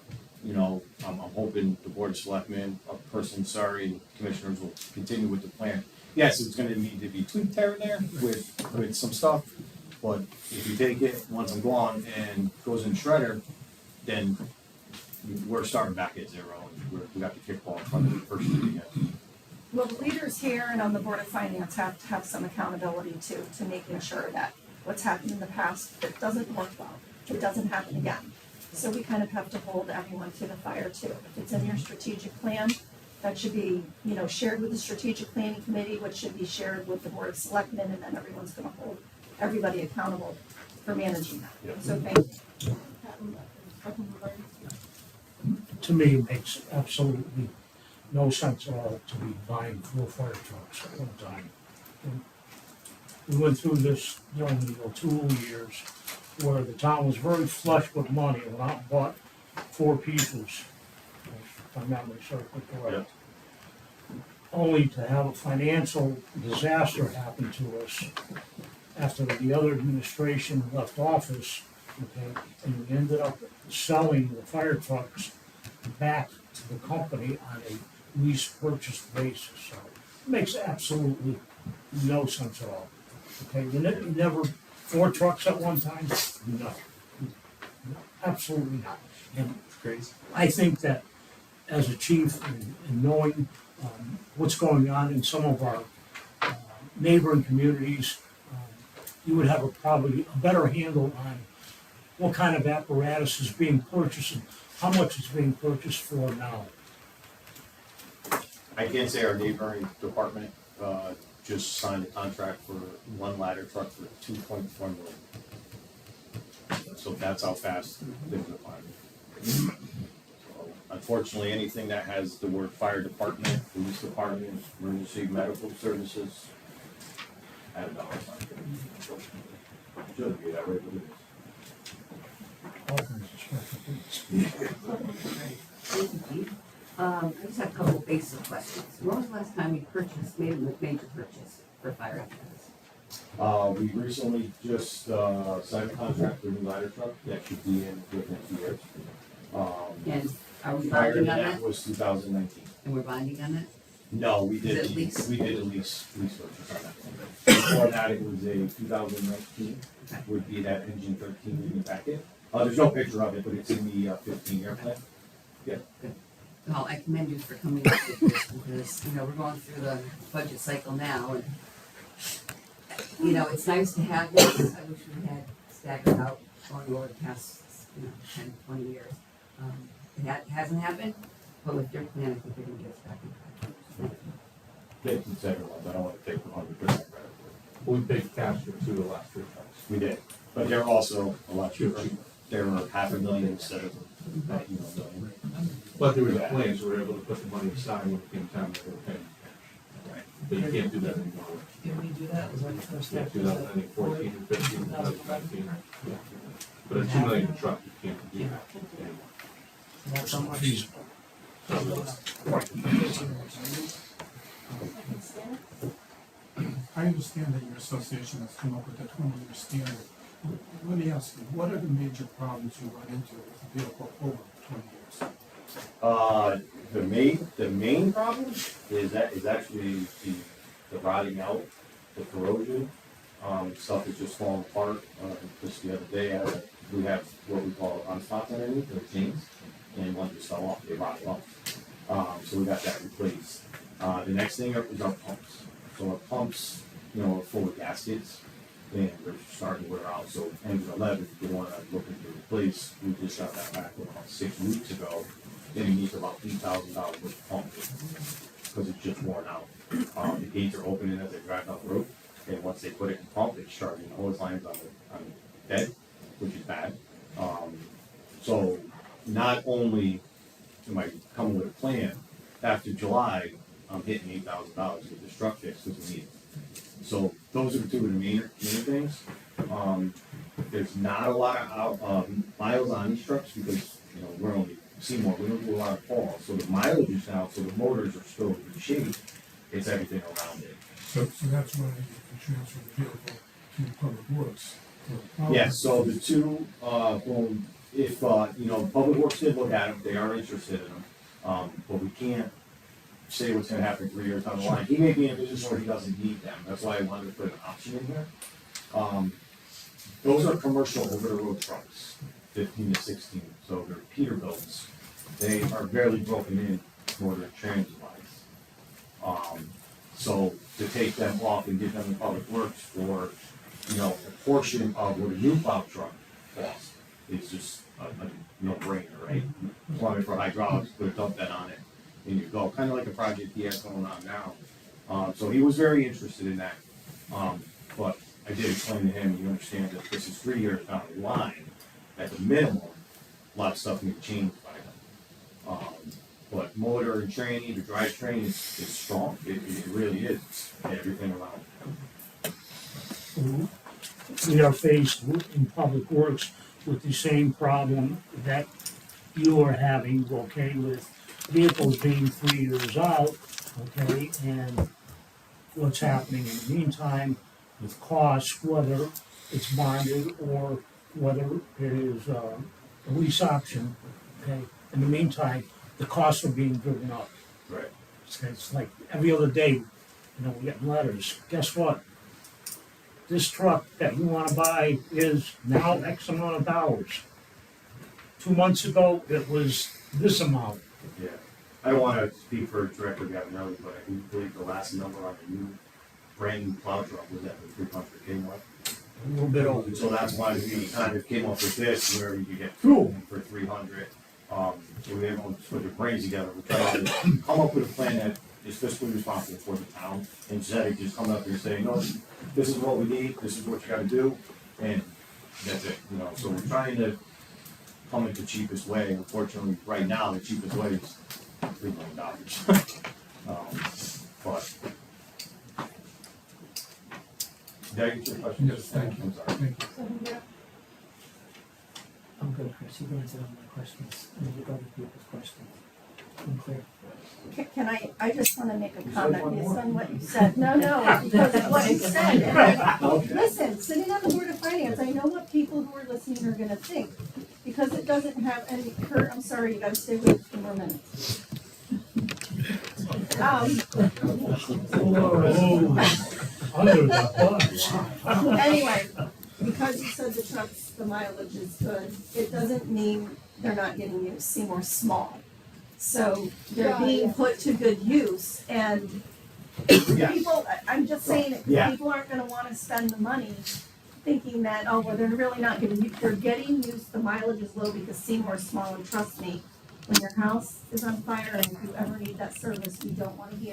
I'm hoping the board of selectmen, and commissioners will continue with the plan. Yes, it's gonna need to be tweaked here and there with some stuff, but if you take it, once I'm gone, and goes in shredder, then we're starting back at zero, and we got the kickball in front of the person again. Well, the leaders here and on the Board of Finance have to have some accountability to making sure that what's happened in the past, that doesn't work well, it doesn't happen again. So we kind of have to hold everyone to the fire too. If it's in your strategic plan, that should be, shared with the strategic planning committee, which should be shared with the Board of Selectmen, and then everyone's gonna hold everybody accountable for managing that. Yep. So thank you. To me, it makes absolutely no sense at all to be buying 4 fire trucks at one time. And we went through this during the O'Toole years, where the town was very flush with money and went out and bought 4 pieces, if my memory serves me correct. Only to have a financial disaster happen to us after the other administration left office, okay, and we ended up selling the fire trucks back to the company on a lease purchase basis, so it makes absolutely no sense at all. Okay, you never 4 trucks at one time? No. No, absolutely not. And I think that as a chief and knowing what's going on in some of our neighboring communities, you would have probably a better handle on what kind of apparatus is being purchased and how much is being purchased for now. I can't say our neighboring department just signed a contract for 1 ladder truck for $2.1 million. So that's how fast things are climbing. So unfortunately, anything that has the word fire department, police department, emergency medical services, at a dollar sign. Should be that way, but it is. All kinds of special things. Thank you, Chief. I just have a couple of basic questions. When was the last time you made a major purchase for fire apparatus? We recently just signed a contract for a new ladder truck that should be in within 2 years. And are we Prior to bonding on that that? was 2019. And we're bonding on that? No, we Is it did, lease? we did a lease purchase on that one. Before that, it was a 2019, would be that engine 13 in the packet. There's no picture of it, but it's in the 15-year plan. Well, I commend you for coming up with this because, you know, we're going through the budget cycle now and, you know, it's nice to have this. I wish we had staggered out going over the past, 10, 20 years. It hasn't happened, but with your plan, I think you're gonna get us back in track. Yeah, it's the second one, I don't want to take the 100% credit for it. We paid cash for 2 of the last 3 trucks. We did, but they're also a lot cheaper. They're $500,000 instead of that, million. But there was a plan, so we were able to put the money aside when it came time to pay. Right. But you can't do that anymore. Did we do that? Was that the first Yeah, step? 2014 and 15, 2019. Yeah. But a $2 million truck, you can't do that. That's how much. I understand that your association has come up with a 20-year standard. Let me ask you, what are the major problems you run into with a vehicle over 20 years? The main problem is actually the rotting out, the corrosion. Stuff is just falling apart. Just the other day, we have what we call unspots underneath, the chains, and one just fell off, they rotted off. So we got that replaced. The next thing is our pumps. So our pumps, are full of gaskets, and they're starting to wear out. So engine 11, if you want to look into replace, we just got that back about 6 weeks ago. Then you need about $8,000 worth of pump because it's just worn out. The gates are opening as they drive down the road, and once they put it in pump, it's starting hose lines on the bed, which is bad. So not only am I coming with a plan, after July, I'm hitting $8,000 with this truck fix because we need it. So those are the 2 of the main things. There's not a lot of miles on these trucks because we're only Seymour. We don't do a lot of calls, so the mileage is down. So the motors are still in good shape. It's everything around it. So that's why you can transfer the vehicle to Public Works. Yeah. So the 2, if Public Works did look at them, they are interested in them, but we can't say what's going to happen 3 years down the line. He may be in a position where he doesn't need them. That's why I wanted to put an option in here. Those are commercial over-the-road trucks, 15 to 16. So they're Peterbilts. They are barely broken in order transit-wise. So to take them off and get them in Public Works for, a portion of what a new plow truck costs is just a no-brainer, right? Plumbing for hydraulics, put a dump bed on it, and you go. Kind of like a project he has going on now. So he was very interested in that. But I did explain to him, you understand that this is 3 years down the line. At the minimum, a lot of stuff needs to change by then. But motor and training, the drivetrain is strong. It really is. It's everything around it. We are faced in Public Works with the same problem that you are having, okay, with vehicles being 3 years out, okay, and what's happening in the meantime with costs, whether it's bonded or whether it is a lease option, okay. In the meantime, the costs are being driven up. Right. It's like every other day, we're getting letters. Guess what? This truck that you want to buy is now X amount of dollars. 2 months ago, it was this amount. Yeah. I don't want to speak for Director Gavinelli, but I do believe the last number on the new brand new plow truck was at the 300K mark. A little bit over. So that's why we kind of came up with this, where you could get 2 of them for 300. So we everyone put their brains together. We're trying to come up with a plan that is fiscally responsible for the town, instead of just coming up here saying, no, this is what we need, this is what you gotta do, and that's it, So we're trying to come at the cheapest way. Unfortunately, right now, the cheapest way is $3 million. But did I get your question? Yes, thank you. I'm sorry. Thank you. I'm good, Chris. You've answered all my questions. And you've other people's questions. I'm clear. Can I just want to make a comment based on what you said. No, because of what you said. Listen, sitting on the Board of Finance, I know what people who are listening are gonna think. Because it doesn't have any, Kurt, I'm sorry, you gotta stay with me for 2 more minutes. Under the bus. Anyway, because you said the trucks, the mileage is good, it doesn't mean they're not getting used. Seymour's small. So they're being put to good use and Yes. people, I'm just saying, Yeah. people aren't gonna wanna spend the money thinking that, oh, well, they're really not gonna use, they're getting used, the mileage is low because Seymour's small, and trust me, when your house is on fire and if you ever need that service, we don't wanna hear,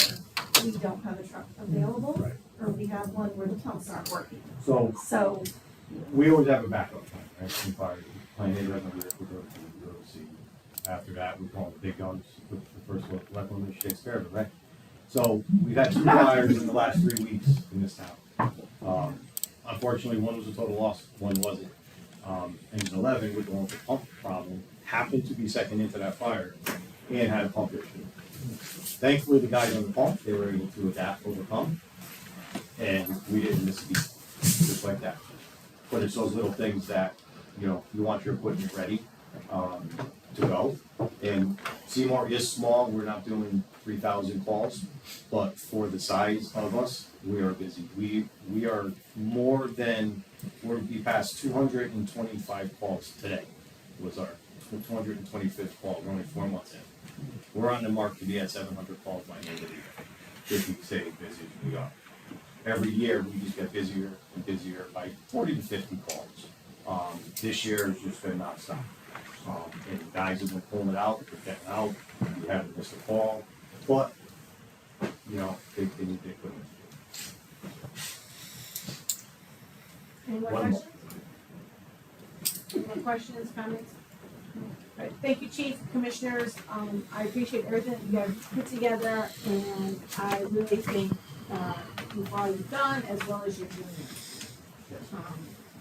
we don't have a truck available, Right. or we have one where the pumps aren't working. So So, we always have a backup plan, right? In fire, plan A doesn't work, we go to C. After that, we call the big guns, the first one, which takes care of it, right? So we've had 2 fires in the last 3 weeks in this town. Unfortunately, one was a total loss, one wasn't. Engine 11, with the one with the pump problem, happened to be second into that fire and had a pump issue. Thankfully, the guys on the pump, they were able to adapt, overcome, and we didn't miss a beat, just like that. But it's those little things that, you know, you want your equipment ready, to go. And Seymour is small, we're not doing 3,000 calls, but for the size of us, we are busy. We are more than, we passed 225 calls today, was our 225th call, we're only 4 months in. We're on the mark to be at 700 calls by the end of the year, if we stay busy as we are. Every year, we just get busier and busier by 40 to 50 calls. This year has just been nonstop. And the guys have been pulling it out, they're getting out, we haven't missed a call, but, you know, they need the equipment. Any more One more. questions? Any more questions, comments? All right, thank you, Chief, Commissioners, I appreciate everything that you guys put together, and I really think, with all you've done, as well as your juniors.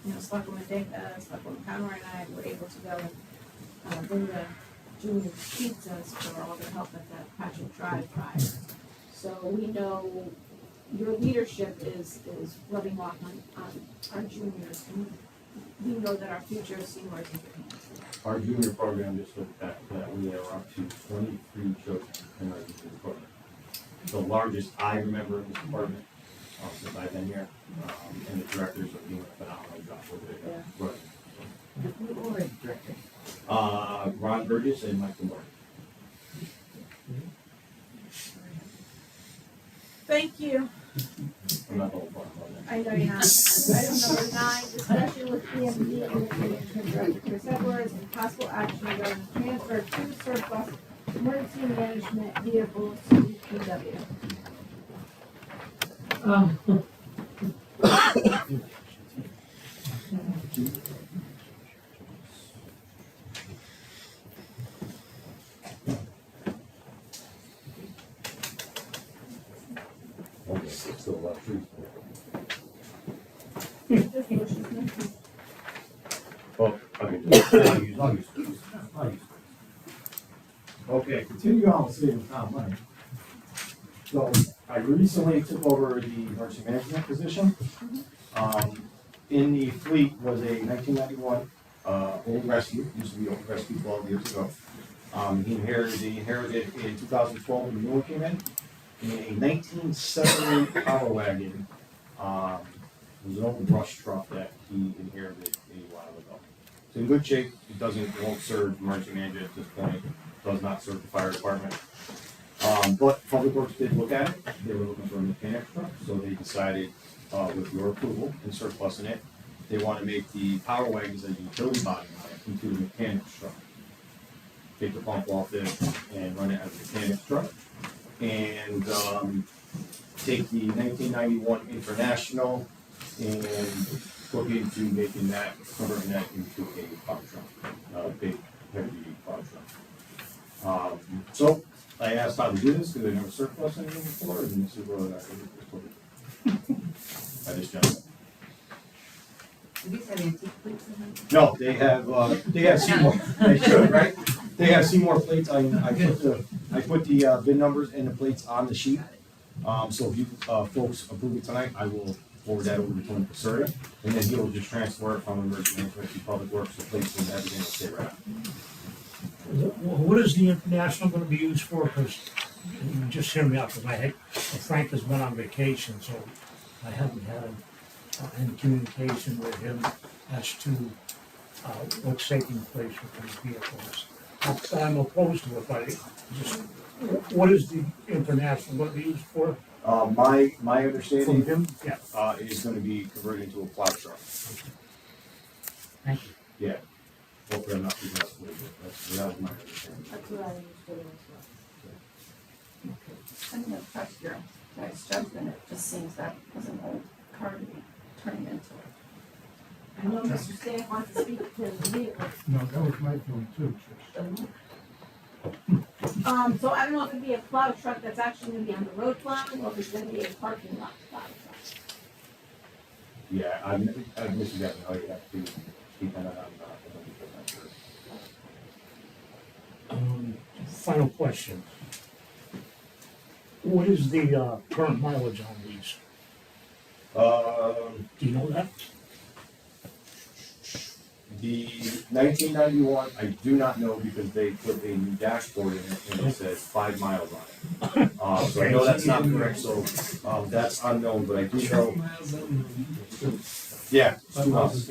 You know, Selectwoman Selectwoman Conroy and I were able to go and, bring the junior pizzas for all their help at the Patrick Drive fire. So we know your leadership is rubbing off on our juniors, and we know that our future of Seymour is in good hands. Our junior program just looked at that we are up to 23 children in our junior program. The largest I remember in this department, since I've been here, and the directors are doing a phenomenal job with it. Yeah. Right. Who are the directors? Ron Burgess and Michael Moore. Thank you. I'm not going to talk about that. I know you're not. Item number 9, discussion with EMD and the Management Director Chris Edwards and possible action regarding the transfer of 2 surplus emergency management vehicles to DPW. Okay, it's still a lot of trees. Oh, okay. I'll use these. Okay, continue on with saving town money. So I recently took over the emergency management position. In the fleet was a 1991 old rescue, used to be old rescue 12 years ago. He inherited in 2012 when the new one came in a 1978 Power Wagon. It was an old brush truck that he inherited a while ago. It's in good shape. It won't serve emergency management at this point. Does not serve the fire department. But Public Works did look at it. They were looking for a mechanic truck, so they decided, with your approval and surplusing it, they want to make the Power Wagons a utility body on it into a mechanic's truck. Take the pump off it and run it as a mechanic's truck. And take the 1991 International and look into making that, converting that into a plow truck, a big, heavy-duty plow truck. So I asked how to do this because I never surplus anything before, and this is what I by this gentleman. Do these have antique plates in them? No, they have Seymour. They should, right? They have Seymour plates. I put the VIN numbers and the plates on the sheet. So if you folks approve it tonight, I will forward that over to Tony Caserta, and then he'll just transfer it from emergency management to Public Works, the plates and everything will stay right on. What is the international gonna be used for? Because you just hear me out, because Frank has been on vacation, so I haven't had any communication with him as to what's taking place with these vehicles. Not that I'm opposed to it, but just, what is the international gonna be used for? My From understanding, him? Yeah, is gonna be converted into a plow truck. thank you. Yeah. Hopefully I'm not too much with it, that was my understanding. That's what I understood as I'm gonna trust your guys' judgment, it just seems that was an old car to be turning into it. well. I know Mr. Stan wants to speak to the vehicle. No, that was my feeling too, Trish. So I don't know if it'd be a plow truck that's actually gonna be on the road plowing, or if it's gonna be a parking lot plow truck. Yeah, I've missed that, how you have to keep an eye on that. Final question. What is the current mileage on these? Do you know that? The 1991, I do not know because they put a new dashboard in it and it says 5 miles on it. So I know that's not correct, so that's unknown, but I do know. Yeah, 2 miles.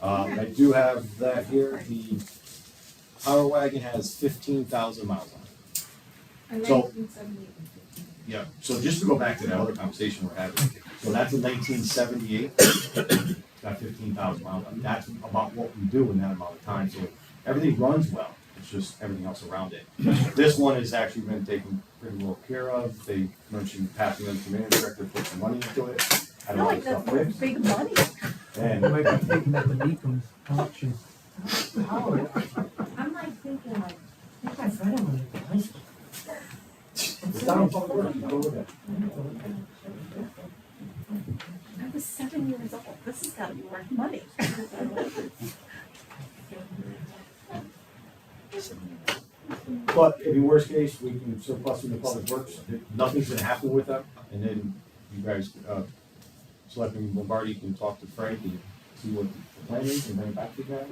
I do have that here. The Power Wagon has 15,000 miles on it. And So- 1978. Yeah, so just to go back to that other conversation we're having, so that's a 1978, got 15,000 miles on it. That's about what we do in that amount of time, so everything runs well, it's just everything else around it. This one has actually been taken pretty well care of, they mentioned passing them to the director, put some money into it, had a lot of stuff fixed. Big money. And You might be taking at the Beacom's auction. Howard, I'm like thinking like, I think I've read him when he was in high school. it's down in public works, you go with it. I was 7 years old, this has gotta be worth money. But in the worst case, we can surplus in the public works, nothing's gonna happen with them, and then you guys, Selectman Lombardi can talk to Frank and see what the plan is and bring it back to you guys.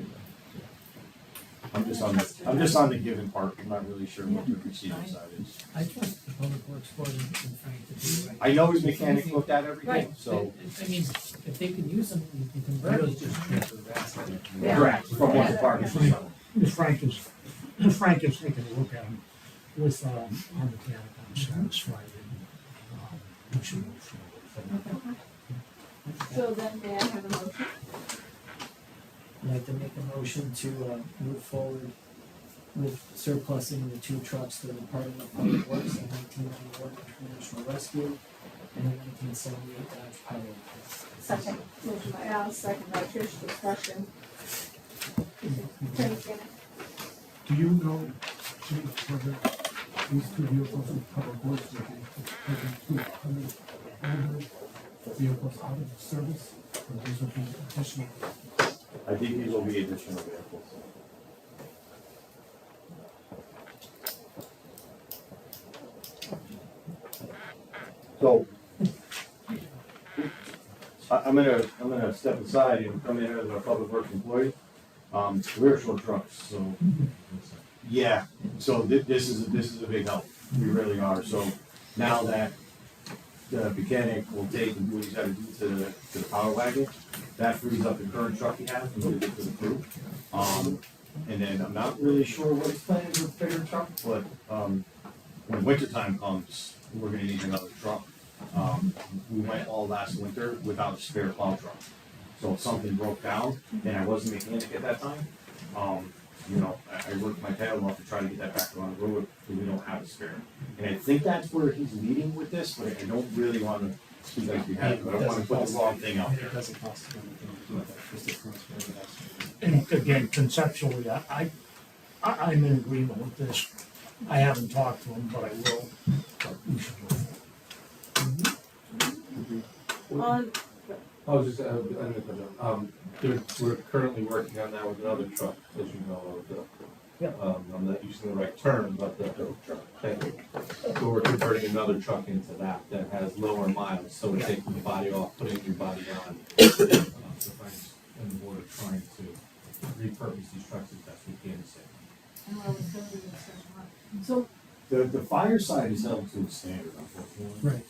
I'm just on the given part, I'm not really sure what the receiving side is. I trust the public works board and Frank to do right. I know his mechanic looked at everything, Right, so. I mean, if they can use them, you can convert Really it. just transfer that. Yeah. Correct, from one department to another. Frank is taking a look at them with our mechanic, I'm satisfied. We should move forward. So then may I have a motion? I'd like to make a motion to move forward with surplusing the 2 trucks to the Department of Public Works, a 1991 International Rescue and a 1978 Dodge Power Wagon. Second. Motion by Al, second by Trish, discussion. Attorney Shannon. Do you know, Chief, whether these 2 vehicles in public works will be taken to other vehicles out of service, or these will be additional? I think these will be additional vehicles. So, I'm gonna step aside and come in as a public works employee. We're short trucks, so, yeah, so this is a big help, we really are, so now that the mechanic will take and do what he's gotta do to the Power Wagon, that frees up the current truck he has and move it to the crew. And then I'm not really sure what his plan is with the bigger truck, but, when winter time comes, we're gonna need another truck. We went all last winter without a spare plow truck. So if something broke down, and I wasn't a mechanic at that time, you know, I worked my tail off to try to get that back on the road, but we don't have a spare. And I think that's where he's leading with this, but I don't really wanna speak like we have, I don't wanna put the wrong thing out there. It doesn't cost them anything to do that, just a transfer of that. And again, conceptually, I'm in agreement with this. I haven't talked to him, but I will, but we should go forward. On, I was just, we're currently working on that with another truck, as you know, I'm not using the right term, but the truck. Thank you. So we're converting another truck into that has lower miles, so we're taking the body off, putting a new body on. So Frank's and the board are trying to repurpose these trucks as best we can to save. And we're always gonna do the special one. So, The fire side is held to a standard, unfortunately. Right.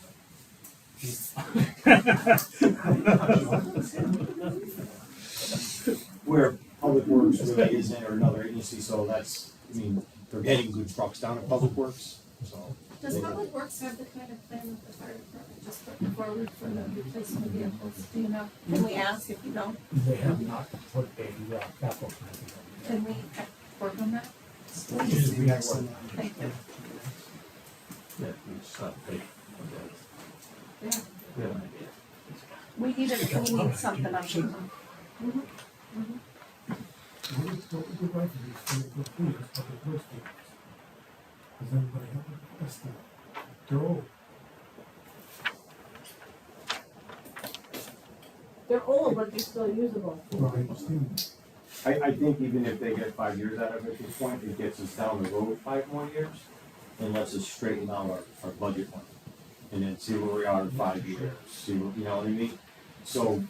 Where Public Works really isn't, or another agency, so that's, I mean, they're getting good trucks down at Public Works, so. does Public Works have the kind of plan that the fire department just put forward for the replacement vehicles, do you know? Can we ask if you don't? They have not put a capital plan together. Can we work on that? Please. We have one. Thank you. Yeah, we just have to take, Yeah. we have an idea. We need something on it. What would you like to do for the public works people? Does anybody have an estimate? They're old. They're old, but they're still usable. Well, I understand. I think even if they get 5 years out of it at this point, it gets us down the road 5 more years and lets us straighten out our budget one. And then see where we are in 5 years, see what, you know what I mean? So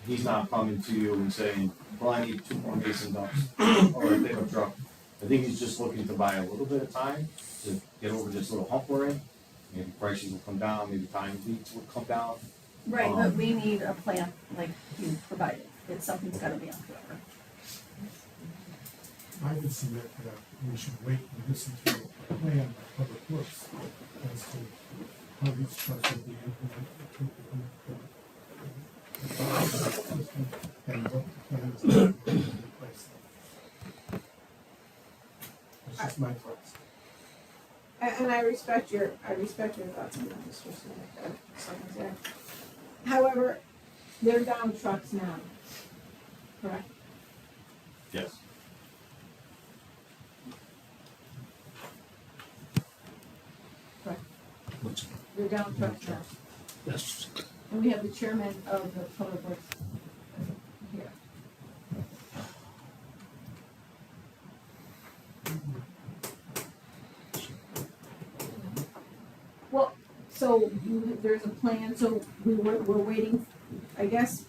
he's not coming to you and saying, well, I need 2 more mason dumps or a pickup truck. I think he's just looking to buy a little bit of time to get over this little hump we're in. Maybe prices will come down, maybe time leads will come down. Right, but we need a plan like you provided. It's something's gotta be on paper. I would submit that we should wait and listen to a plan by Public Works as to how these trucks will be implemented. And what the plan is to replace them. That's just my thoughts. And I respect your thoughts on that, Mr. Secretary. However, they're down trucks now, correct? Yes. Correct. They're down trucks now. Yes. And we have the chairman of the Public Works here. Well, so there's a plan, so we're waiting, I guess,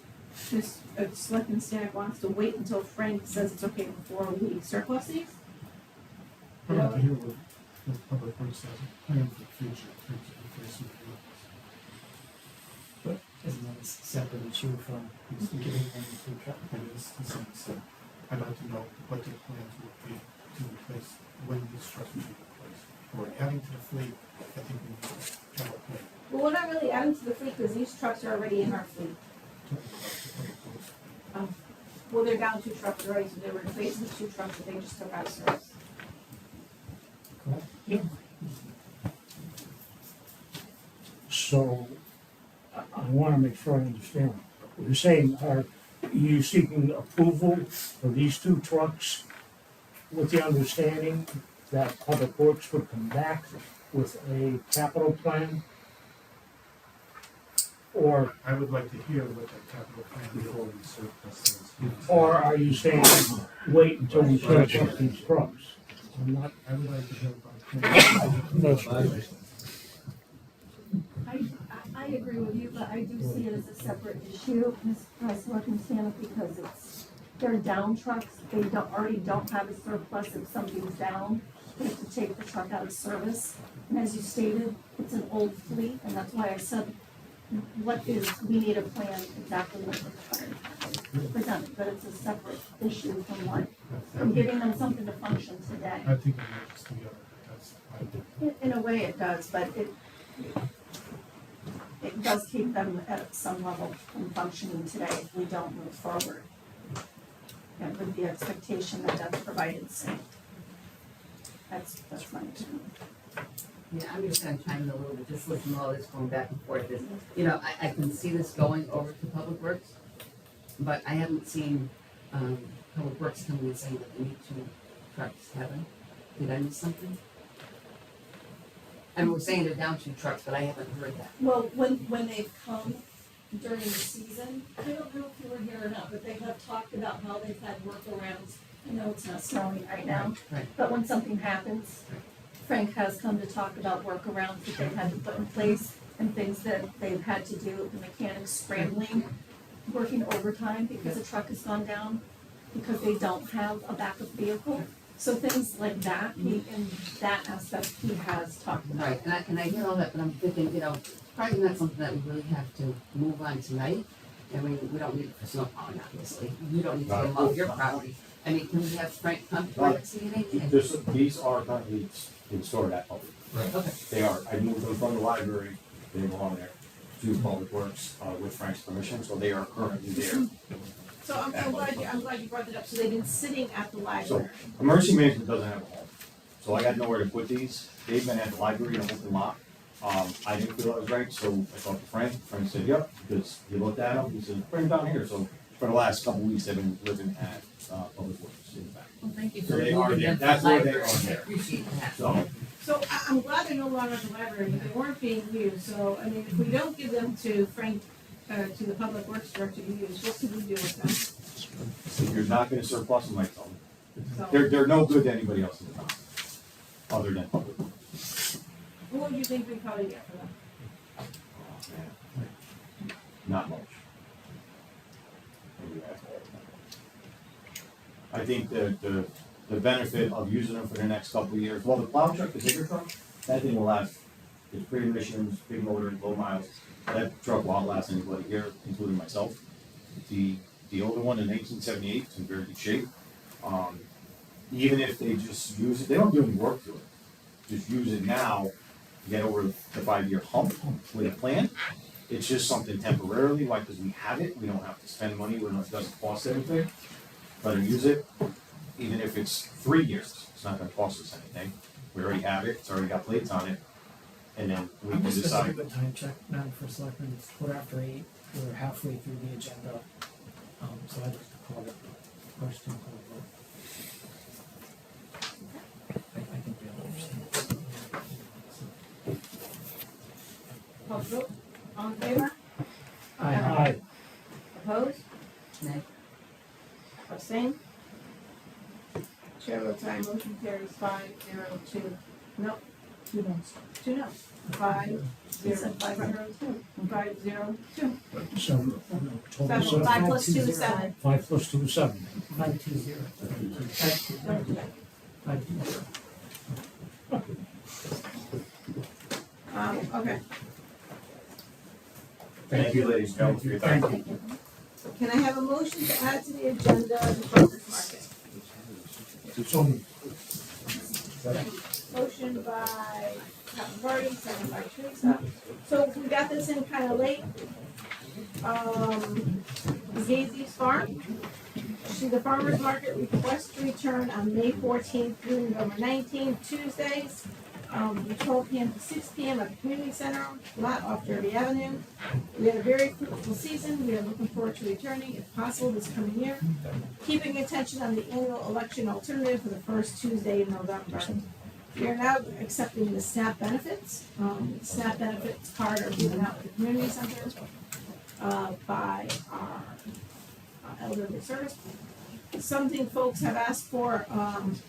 this, Selectman Stanek wants to wait until Frank says it's okay before we surplus these? I'd like to hear what Public Works has a plan for the future in terms of replacement vehicles. But isn't that a separate issue from giving them the food truck? It is to some extent. I'd like to know what their plans would be to replace, when these trucks will be replaced. Or adding to the fleet, I think we need to have a plan. Well, we're not really adding to the fleet because these trucks are already in our fleet. Well, they're down 2 trucks already, so they were replacing the 2 trucks that they just took out of service. Correct? So, I wanna make sure I understand. You're saying, are you seeking approval for these 2 trucks with the understanding that Public Works would come back with a capital plan? Or, I would like to hear what that capital plan before we surplus those. or are you saying, wait until we surplus these trucks? I'm not, I would like to hear about. I agree with you, but I do see it as a separate issue, Ms. Selectman Stanek, because they're down trucks, they already don't have a surplus if something's down. We have to take the truck out of service, and as you stated, it's an old fleet, and that's why I said, we need a plan exactly what the fire department presented, but it's a separate issue from giving them something to function today. I think it merges together, that's my. In a way it does, but it does keep them at some level from functioning today if we don't move forward. And with the expectation that that's provided safe. That's my opinion. Yeah, I'm just gonna chime in a little bit, just listen to all this going back and forth. You know, I can see this going over to Public Works, but I haven't seen, Public Works coming and saying that they need 2 trucks, have I? Did I miss something? And we're saying they're down 2 trucks, but I haven't heard that. Well, when they've come during the season, I don't know if you were here or not, but they have talked about how they've had workarounds. I know it's not snowing right now, Right. but when something happens, Frank has come to talk about workarounds that they've had to put in place and things that they've had to do, the mechanics scrambling, working overtime because the truck has gone down, because they don't have a backup vehicle. So things like that, he, in that aspect, he has talked about. Right, and I hear all that, but I'm thinking, probably not something that we really have to move on tonight. I mean, we don't need it for snow plowing, obviously. You don't need to go mow your property. I mean, can we have Frank come to our next meeting? And- These are currently in stored at public. Right. Okay. They are, I moved them from the library, they belong there, to Public Works, with Frank's permission, so they are currently there. So I'm glad you brought that up, so they've been sitting at the So, library. emergency management doesn't have a home, so I got nowhere to put these. They've been at the library in an open lot. I didn't feel that was right, so I talked to Frank. Frank said, yep, because he looked at them, he said, bring them down here. So for the last couple of weeks, they've been living at, Public Works in the back. Well, thank you So for they are moving there. them to That's the where they library. are I there. appreciate that. So, I'm glad they're no longer at the library, but they weren't being used, so, I mean, if we don't give them to Frank, to the Public Works Director to use, what can we do with them? if you're not gonna surplus them, I tell them. So, They're no good to anybody else in the town, other than Public Works. what would you think we probably get for them? Not much. Maybe that's all. I think the benefit of using them for the next couple of years, well, the plow truck, the bigger truck, that thing will last. It's pre-emissions, big motor, low miles. That truck will outlast anybody here, including myself. The older one in 1978 is in very good shape. Even if they just use it, they don't do any work to it. Just use it now, get over the 5-year hump with a plan. It's just something temporarily, why? Because we have it, we don't have to spend money, it doesn't cost anything. Let them use it, even if it's 3 years, it's not gonna cost us anything. We already have it, it's already got plates on it, and then we can This is a decide. good time check, Madam First Selectman, it's 8:15, we're halfway through the agenda. So I'd like to call it question, call vote. I think we all understand. Call vote, all in favor? Aye. Opposed? Nay. Abstain? Chair votes aye, motion carries 5-0-2. No, 2 noes. 2 no. 5-0, 5-0-2. 5-0-2. Seven, total 7, seven. 5 plus 2 is 7. 5 plus 2 is 7. 520. Don't do that. 520. Okay, Thank you, ladies and gentlemen, for your time. Thank you. can I have a motion to add to the agenda the farmer's market? So moved. Motion by Captain Vardy, second by Teresa. So we got this in kind of late. Gazy's Farm. See, the farmer's market request to return on May 14th through November 19th, Tuesdays, from 12 p.m. to 6 p.m. at the community center, lot off Derby Avenue. We had a very fruitful season. We are looking forward to returning, if possible, this coming year. Keeping attention on the annual election alternative for the first Tuesday in November. We are now accepting the SNAP benefits. SNAP benefits card are given out at the community center by our elderly service. Something folks have asked for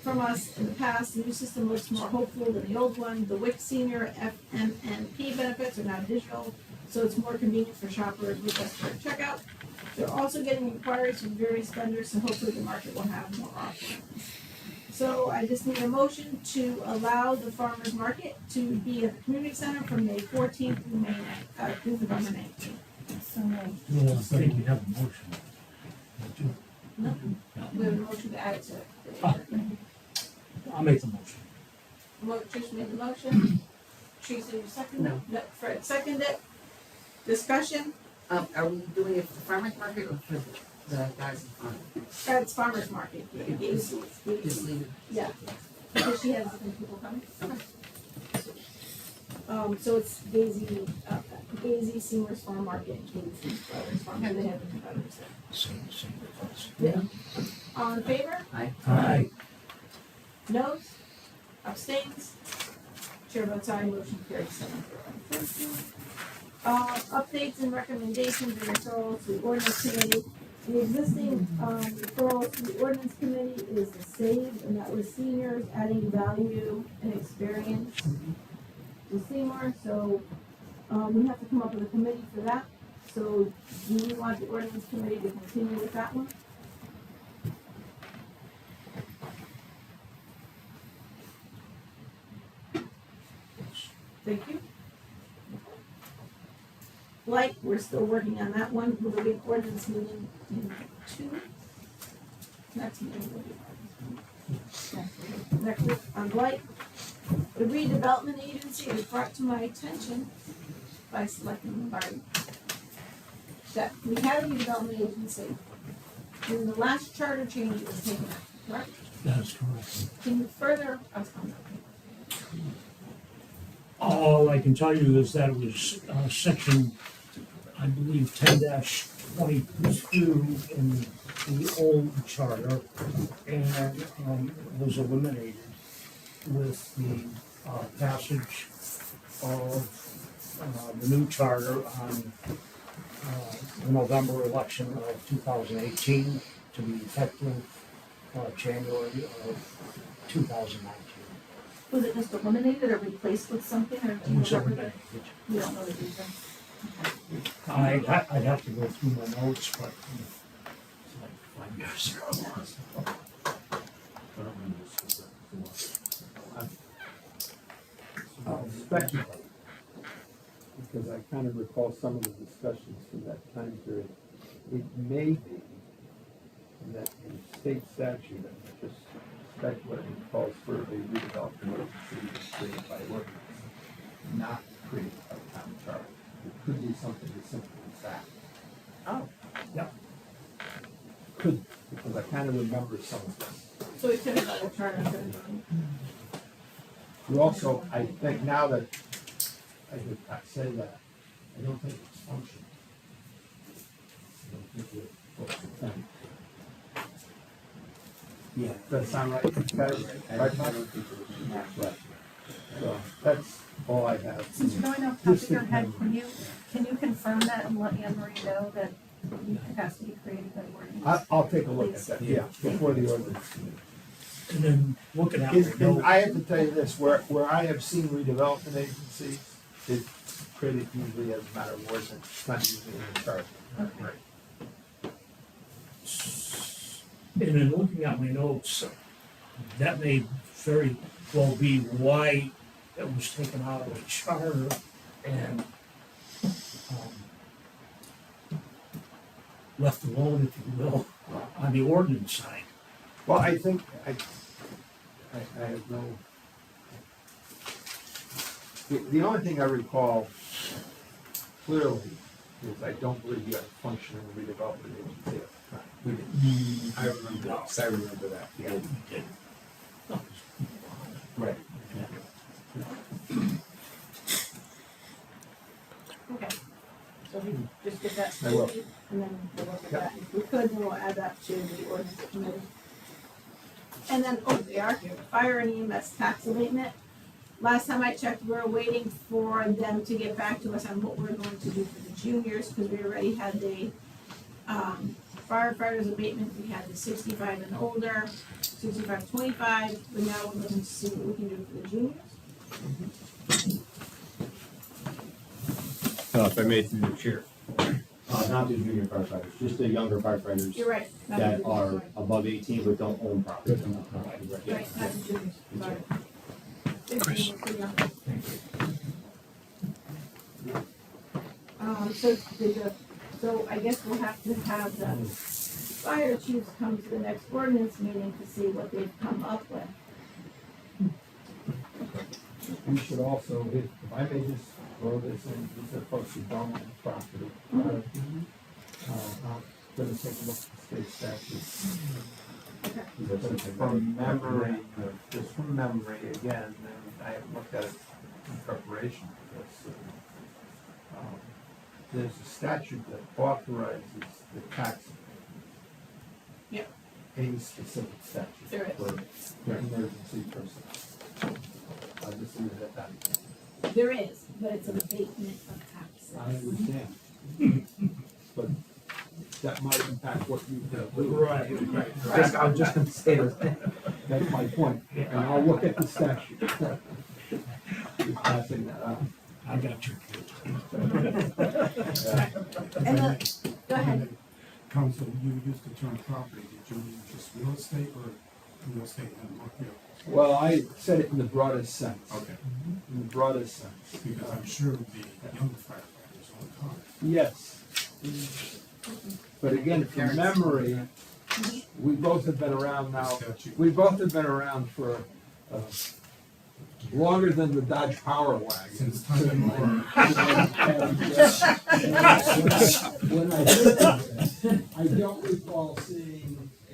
from us in the past. The new system looks more hopeful than the old one. The WIC senior FMNP benefits are now digital, so it's more convenient for shoppers with us for checkout. They're also getting inquiries from various vendors, so hopefully the market will have more offerings. So I just need a motion to allow the farmer's market to be at the community center from May 14th through November 19th. So moved. No, I think you have a motion. No, we have a motion to add it to it. I'll make the motion. Trish made the motion. Teresa, you second? No. Fred seconded it. Discussion. Are we doing it for the farmer's market or for the guys in farm? It's farmer's market. Just leave it. Yeah, because she has different people coming. So it's Daisy Seniors Farm Market, and Casey's Brothers Farm, and they have the competitors there. Same cost. Yeah. All in favor? Aye. Noes? Abstains? Chair votes aye, motion carries 7-0. Updates and recommendations and referrals to the ordinance committee. The existing, referrals to the ordinance committee is the SAVE, and that was seniors adding value and experience to Seymour, so, we have to come up with a committee for that. So, do you want the ordinance committee to continue with that one? Thank you. Blight, we're still working on that one. Will there be an ordinance meeting in 2? Next meeting will be. Next week on Blight. The redevelopment agency is brought to my attention by Selectman Lombardi that we had a redevelopment agency. And the last charter change was taken out, correct? That is correct. Can you further, All I can tell you is that it was section, I believe, 10-22 in the old charter, and was eliminated with the passage of the new charter on the November election of 2018 to be effective January of 2019. Was it just eliminated or replaced with something, or do you It was remember eliminated. that? You don't know the reason? I'd have to go through my notes, but it's like 5 years ago. I'll speculate, because I kind of recall some of the discussions from that time period. It may be that in state statute, I'm just speculating, calls for a redevelopment agency created by ordinance, not created by town charter. It could be something as simple as that. Oh. Yep. Could, because I kind of remember some of this. So we could have done a charter. We also, I think now that I say that, I don't think it's functional. I don't think it works the thing. Yeah. Does that sound right? Guys? Right, Mike? Right. So that's all I have. Since you're going off the top of your head, can you confirm that and let Anne Marie know that it has to be created by ordinance? I'll take a look at that, yeah, before the ordinance. And then looking at And I have to tell you this, where I have seen redevelopment agencies, it's created usually as a matter of ordinance, it's not usually in the charter. Okay. And then looking at my notes, that may very well be why it was taken out of the charter and left alone, if you will, on the ordinance side. Well, I think, I have no, the only thing I recall clearly is I don't believe you had a functioning redevelopment agency at the time. We didn't. I remember that, 'cause I remember that, yeah. Right. Okay. So we just get that I will. and then we'll look at Yep. that. If we could, then we'll add that to the ordinance committee. And then, oh, they are here, fire and EMS tax abatement. Last time I checked, we're waiting for them to get back to us on what we're going to do for the juniors, because we already had the firefighters abatement, we had the 65 and older, 65-25, but now we're looking to see what we can do for the juniors. If I may through the chair, not the junior firefighters, just the younger firefighters. You're right. not the That juniors, are sorry. above 18 but don't own property. Right, not the juniors, sorry. Chris. So I guess we'll have to have the fire chiefs come to the next ordinance meeting to see what they've come up with. We should also, if I may just throw this in, these are folks who don't own property. I'm gonna take a look at the state statute. From memory, just from memory again, and I haven't looked at it in preparation for this. There's a statute that authorizes the tax. Yep. A specific statute. There is. For emergency personnel. I'll just leave it at that. There is, but it's an abatement of taxes. I understand. But that might impact what you do. Right. I'm just gonna say that. That's my point. And I'll look at the statute. Just passing that out. I got you. And go ahead. Council, you used the term property, did you mean just real estate or in the state handbook, yeah. Well, I said it in the broadest sense. Okay. In the broadest sense. Because I'm sure the younger firefighters will come. Yes. But again, from memory, we both have been around now. We both have been around for longer than the Dodge Power Wagon. Since time immemorial. When I did that, I don't recall seeing a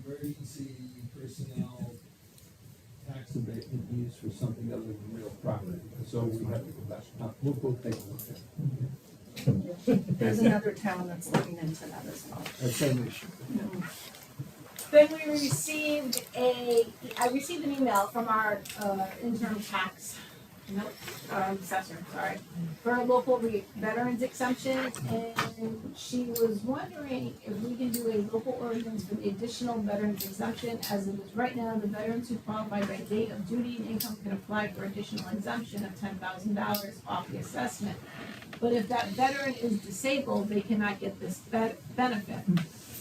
emergency personnel tax abatement used for something other than real property. So we have to go back. We'll take a look at it. There's another town that's looking into that as well. That's an issue. Then we received I received an email from our interim tax, assessor, sorry, for a local veterans exemption, and she was wondering if we can do a local ordinance for the additional veterans exemption, as it is right now, the veterans who qualify by date of duty and income can apply for additional exemption of $10,000 off the assessment. But if that veteran is disabled, they cannot get this benefit.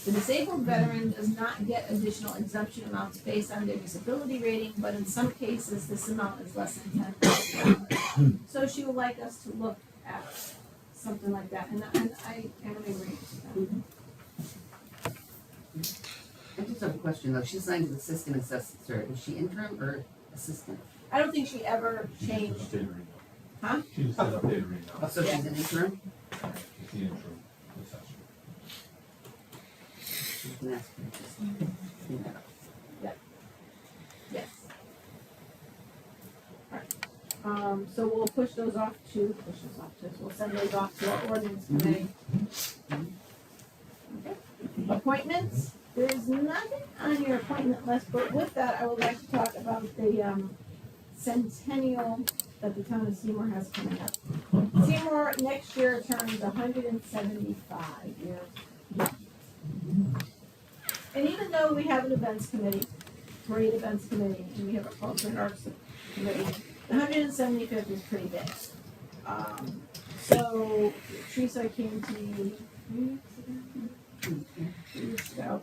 The disabled veteran does not get additional exemption amounts based on their disability rating, but in some cases, this amount is less than $10,000. So she would like us to look at something like that, and I am in agreement with that. I just have a question though. She signed as assistant assessor. Is she interim or assistant? I don't think she ever changed. Huh? She just said updated right now. Oh, so she's an interim? It's the interim assessor. You can ask her. Just clean that up. Yes. Alright, so we'll push those off to, we'll send those off to our ordinance committee. Okay. Appointments, there's nothing on your appointment list, but with that, I would like to talk about the, centennial that the town of Seymour has coming up. Seymour next year turns 175 years. And even though we have an events committee, great events committee, and we have a culture and arts committee, the 175th is pretty big. So Teresa came to me 3 weeks ago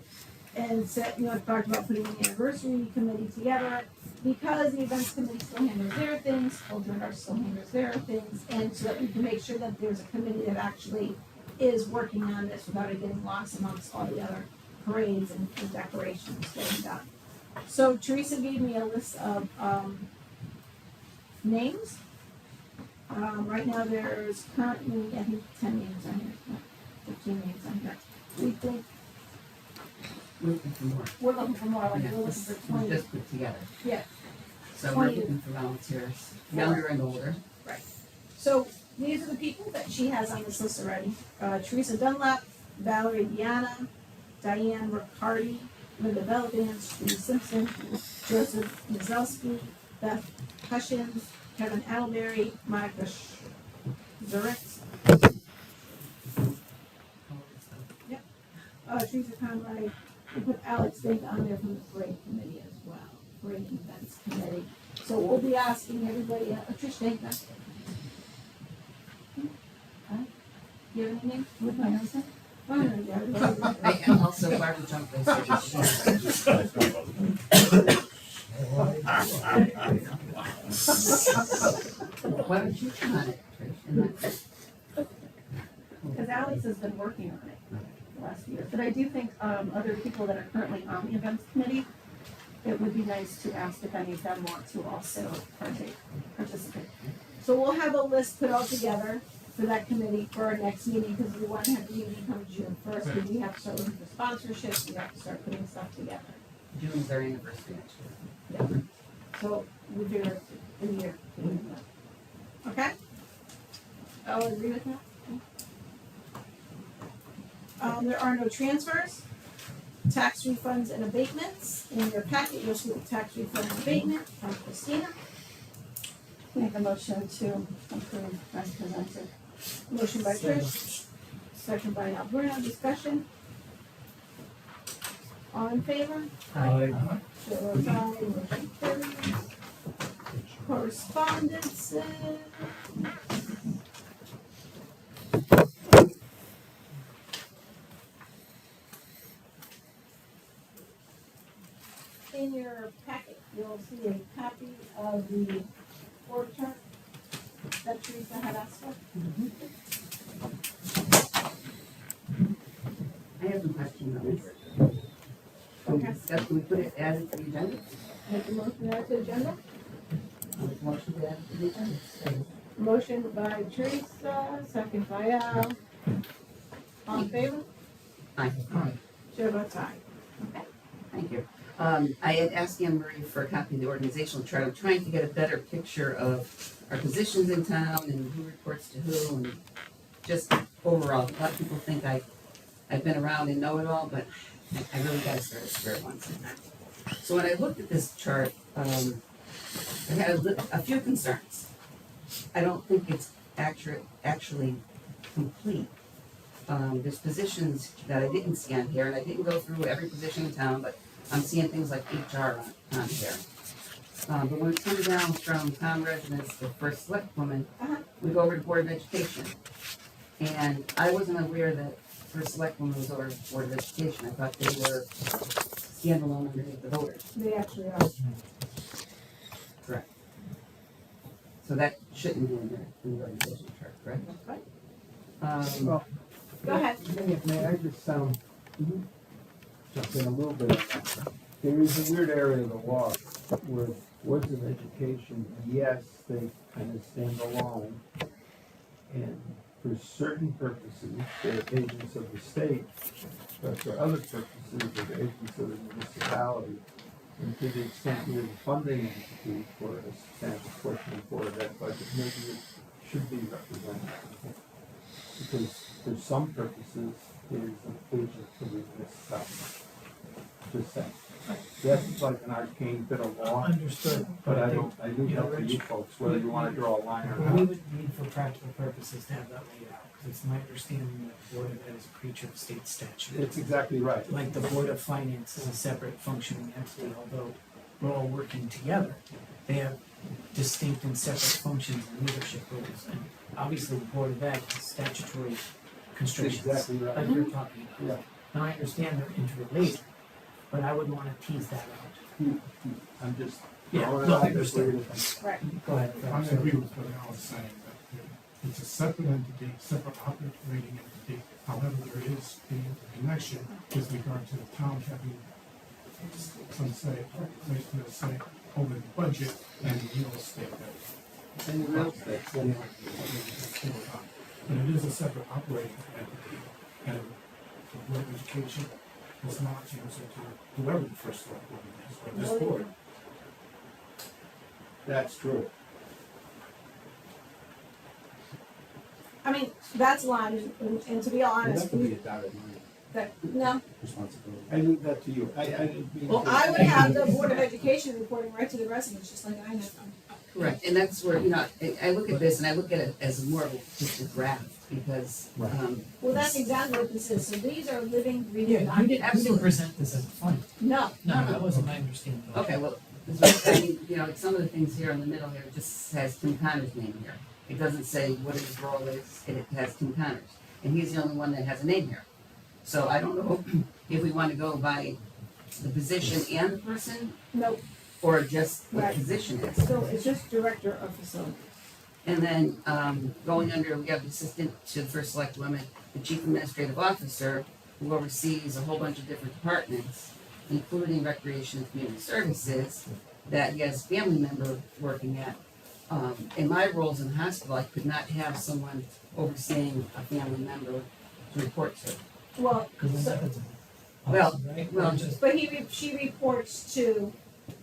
and said, talked about putting an anniversary committee together, because the events committee still handles their things, culture and arts still handles their things, and so that we can make sure that there's a committee that actually is working on this without it getting lost amongst all the other parades and decorations getting done. So Teresa gave me a list of names. Right now there's currently, I think, 10 names on here, 15 names on here. We think We're looking for more. we're looking for more, like Yeah, we're looking this for was 20. just put together. Yeah. So we're 20. looking for volunteers, younger and older. Right. So these are the people that she has on this list already. Teresa Dunlap, Valerie Diana, Diane Riccardi, Linda Belvance, Judy Simpson, Joseph Mizelsky, Beth Hutchins, Kevin Alberry, Monica Zuritz. Yep. Teresa Conroy. We put Alex Dink on there from the parade committee as well, parade and events committee. So we'll be asking everybody, Trish Dink, that's it. You have anything with my husband? Oh, no, yeah. I am also Barbara Junkley. Why don't you come on it, Trish? Because Alex has been working on it the last few years, but I do think other people that are currently on the events committee, it would be nice to ask if any of them want to also participate. So we'll have a list put all together for that committee for our next meeting, because we want to have the meeting come June 1st, because we have to start looking for sponsorships, we have to start putting stuff together. June's our anniversary next year. Yeah. So we do it in a year. Okay? I'll agree with that. There are no transfers, tax refunds and abatements. In your packet, you'll see the tax refund and abatement from Christina. Make a motion to approve as presented. Motion by Trish, second by Alberta. Discussion? All in favor? Aye. Chair votes aye, motion carries. Correspondences. Tracy a copy of the org chart that Teresa had asked for? I have some questions on this. Okay. Can we put it added to the agenda? Make a motion to add to the agenda. I'll make a motion to add it to the agenda. Motion by Teresa, second by Al. All in favor? Aye. Chair votes aye. Thank you. I had asked Anne Marie for a copy of the organizational chart. I'm trying to get a better picture of our positions in town and who reports to who and just overall. A lot of people think I've been around and know it all, but I really gotta start at square one sometimes. So when I looked at this chart, I had a few concerns. I don't think it's actually complete. There's positions that I didn't see on here, and I didn't go through every position in town, but I'm seeing things like HR on here. But when it comes down from town residents to first select woman, we go over to Board of Education. And I wasn't aware that first select woman was over Board of Education. I thought they were standalone underneath the voters. They actually are. Correct. So that shouldn't be in the organization chart, correct? Right. Well, Go ahead. May I just jump in a little bit on that? There is a weird area of the law where boards of education, yes, they kind of stand alone. And for certain purposes, they're agents of the state, but for other purposes, they're agents of the municipality. And to the extent you're the funding entity for a substantial portion of Board of Ed budget, maybe it should be represented. Because for some purposes, it is an agent for the municipality. Just saying. Yes, it's like an arcane bit of law. Understood. But I think, do help you folks, whether you wanna draw a line or we not. would need for practical purposes to have that laid out, because it's my understanding that Board of Ed is a creature of state statute. It's exactly right. Like the Board of Finance is a separate functioning entity, although we're all working together. They have distinct and separate functions and leadership roles, and obviously the Board of Ed has statutory constrictions. Exactly right. Like you're talking about. Yeah. Now, I understand they're interrelated, but I would wanna tease that out. I'm just. Yeah, throwing it no, out I there for you to understand. think. Right. Go ahead. I agree with what Al is saying, that it's a separate entity, separate operating entity. However, there is the connection with regard to the town having some say over the budget and the real estate. And the real estate. But it is a separate operating entity, and the Board of Education is not answer to whoever the first select board is, or this board. That's true. I mean, that's line, and to be honest, That could be a dotted line. no. Responsibility. I leave that to you. I didn't mean. Well, to- I would have the Board of Education reporting right to the residents, just like I have. Correct, and that's where, I look at this and I look at it as more of just a draft, because, Well, that's exactly what this is. So these are living, breathing Yeah, you documents. didn't present this as a fund. No. No, that wasn't my understanding. okay, well, I mean, some of the things here in the middle here just has Tim Connor's name here. It doesn't say what his role is, and it has Tim Connor's, and he's the only one that has a name here. So I don't know if we wanna go by the position and the person, Nope. or just what Right. position is. So it's just director of facilities. And then, going under, we have the assistant to the first select woman, the chief administrative officer, who oversees a whole bunch of different departments, including recreation and community services, that he has a family member working at. In my roles in the hospital, I could not have someone overseeing a family member to report to. Well, Because so, then that's Well, right? well, Or just, but she reports to,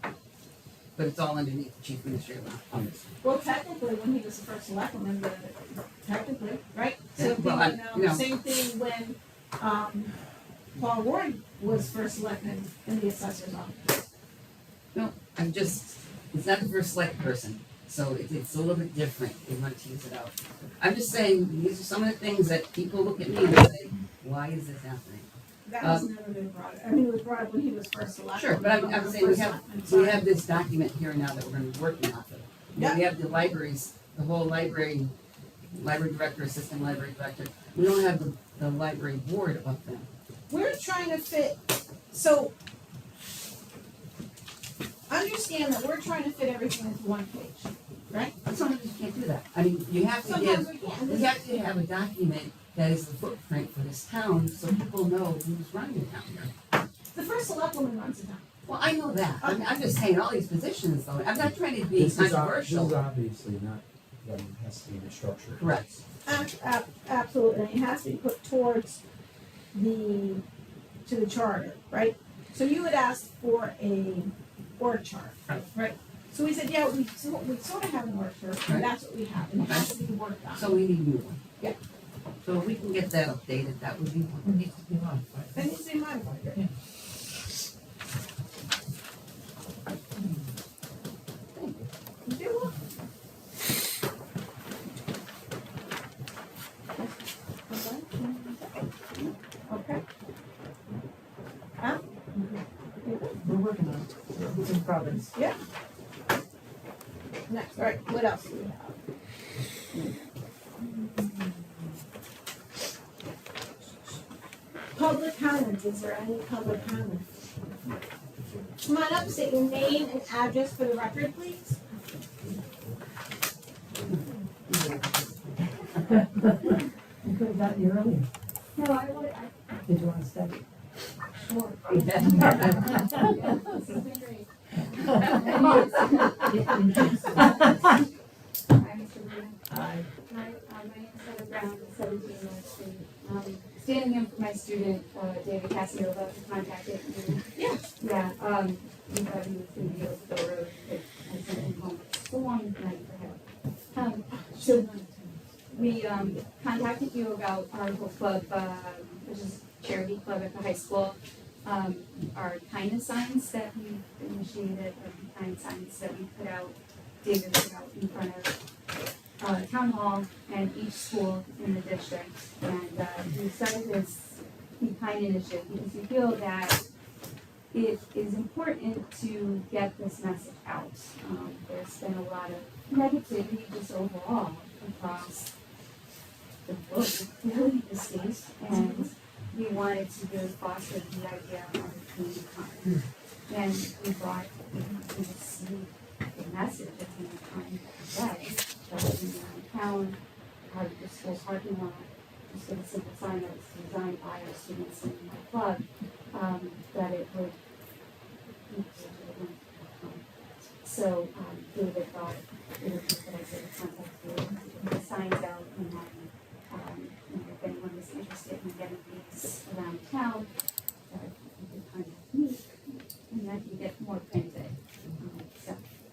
but it's all underneath the chief administrative officer. well, technically, when he was the first selectman, technically, right? Yeah, Same well, thing, you know. same thing when, Paul Warren was first selectman in the assessor's office. No, it's not the first select person, so it's a little bit different, we want to tease it out. I'm just saying, these are some of the things that people look at me and say, why is this happening? That has never been brought up. I mean, it was brought up when he was first selectman. Sure, but I'm saying First selectman, we sorry. have this document here now that we're gonna be working off of. Yeah. We have the libraries, the whole library director, assistant library director, we don't have the library board of them. We're trying to fit, so understand that we're trying to fit everything into one page, right? Sometimes you can't do that. I mean, you have to Sometimes give, we can. you have to have a document that is the footprint for this town, so people know who's running the town here. The first select woman runs the town. Well, I know that. I'm just saying, all these positions though, I'm not trying to be This is controversial. obviously not, what has to be in the structure. Correct. Absolutely, and it has to be put towards to the charter, right? So you had asked for a org chart, right? So we said, yeah, we sort of have an org chart, and that's what we have, and it has to be worked on. So we need a new one. Yeah. So if we can get that updated, that would be It wonderful. needs to be modified. That needs to be modified, right? Yeah. You're welcome. Okay. Huh? We're working on it. It's in progress. Yeah. Next, all right, what else do we have? Public comment, is there any public comment? Come on up, state your name and address for the record, please. You could have gotten here earlier. No, I would, Did you want to stay? sure. This has been great. Hi, Mr. Bruno. Hi. Hi, my name is Heather Brown, 17 North Street. Standing in for my student, David Casanova, who contacted you. Yeah. Yeah, we thought he was gonna be able to go road, but I sent him home. It's a long night for him. So we, contacted you about our whole club, which is charity club at the high school. Our kindness signs that we initiated, or kind signs that we put out, David put out in front of town hall and each school in the district. And we started this Be Kind initiative because we feel that it is important to get this message out. There's been a lot of negativity just overall across the world, really, these days. And we wanted to really foster the idea of being kind. And we thought we could see the message of being kind every day, that we around town, out of the school parking lot, just with a simple sign that was designed by our students in my club, that it would encourage everyone to come. So David thought it would be a good idea to contact you, to put the signs out, and then if anyone was interested in getting these around town, that you could contact me, and then you get more printed. So,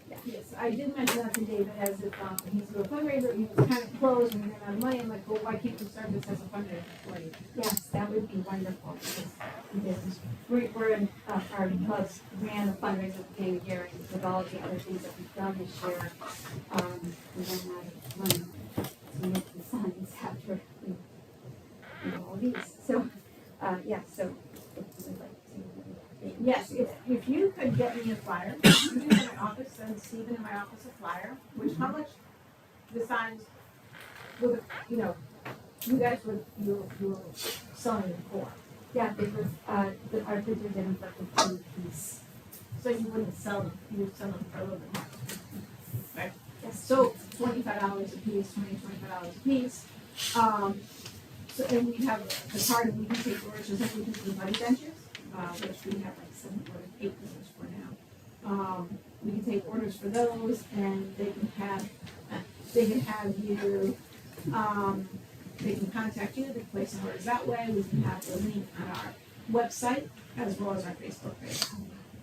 yeah. Yes, I did mention that to David as if he's a fundraiser, he was kind of closed and ran out of money. I'm like, well, why can't we start this as a fundraiser for you? Yes, that would be wonderful, because we're in, our club ran a fundraiser at the beginning of the year, and with all of the other things that we've done this year, we ran out of money to make the signs after we do all these. So, yeah, so if you would like to. Yes, if you could get me a flyer, you can in my office, send Stephen in my office a flyer, which how much the signs would, you guys you were selling them for. Yeah, they were, our printer did them for 15 piece. So you wouldn't sell them, you would sell them for a little bit more. Right? Yes. So $25 a piece, $25 a piece. So, and we have the card, and we can take orders, just like we can do money ventures, which we have like 7 or 8 orders for now. We can take orders for those, and they can have you, they can contact you, they can place orders that way. We can have the link on our website as well as our Facebook page.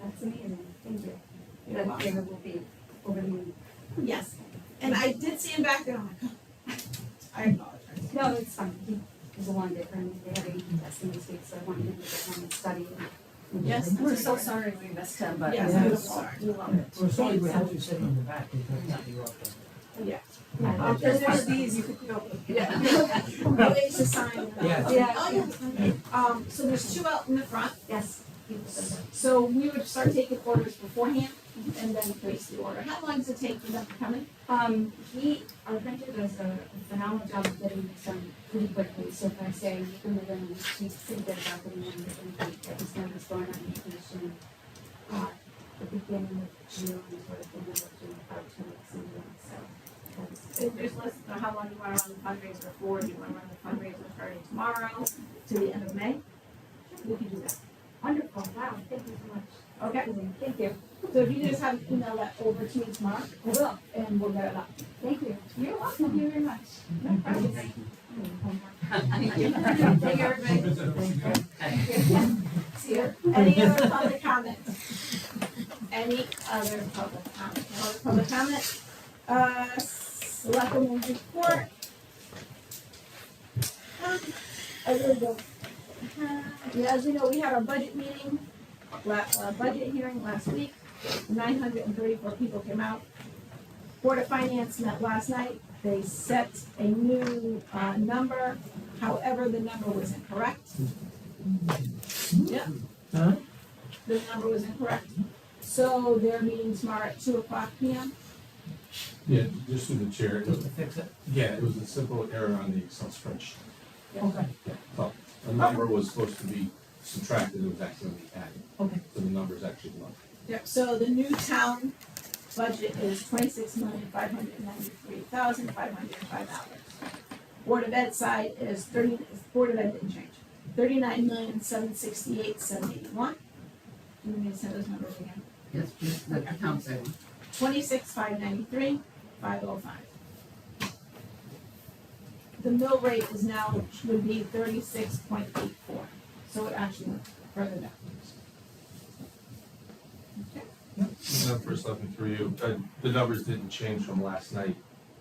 That's amazing, thank you. You're That welcome. favor will be over the moon. Yes, and I did see him back there, I'm like, oh, I apologize. No, it's fine, he was a long difference, they had a testing this week, so I wanted him to get home and study. Yes, We're so sorry we missed him, but. Yes, I'm sorry. We love it. We're sorry we had you sitting in the back because not you up there. Yeah. Yeah, There's these, you could go. Yeah. Ways to sign. Yeah. Yeah. Oh, yeah. So there's 2 out in the front. Yes. So we would start taking orders beforehand and then place the order. How long does it take for them to come in? Our printer does a phenomenal job of getting this done pretty quickly, so if I say you can within a week, he's pretty good about getting them within a week, that he's going to be storing on vacation. the beginning of June, sort of in the June, about 2 weeks in June, so. So just let us know how long you want to run the fundraiser for. Do you want to run the fundraiser starting tomorrow to the end of May? We can do that. Wonderful, wow, thank you so much. Okay. Thank you. So if you just have an email that over to me tomorrow, I will. and we'll get it up. Thank you. You're welcome. Thank you very much. No problem. Thank you. Thank you, everybody. See you. Any other public comment? Any other public comment? No other public comment? Selectmen's report. I really don't. Yeah, as we know, we had our budget meeting, budget hearing last week. 934 people came out. Board of Finance met last night. They set a new number. However, the number was incorrect. Yeah. Huh? The number was incorrect. So they're meeting tomorrow at 2:00 p.m. Yeah, just through the chair. Just to fix it. Yeah, it was a simple error on the Excel spreadsheet. Okay. Yeah, so a number was supposed to be subtracted, it was actually going to be added. Okay. So the number's actually wrong. Yep, so the new town budget is $26,593,505. Board of Ed side is Board of Ed didn't change. $39,768,781. Do you want me to send those numbers again? Yes, please, the account side. 26,593,505. The mill rate is now, would be 36.84, so it actually went further down. Okay. First looking through you, the numbers didn't change from last night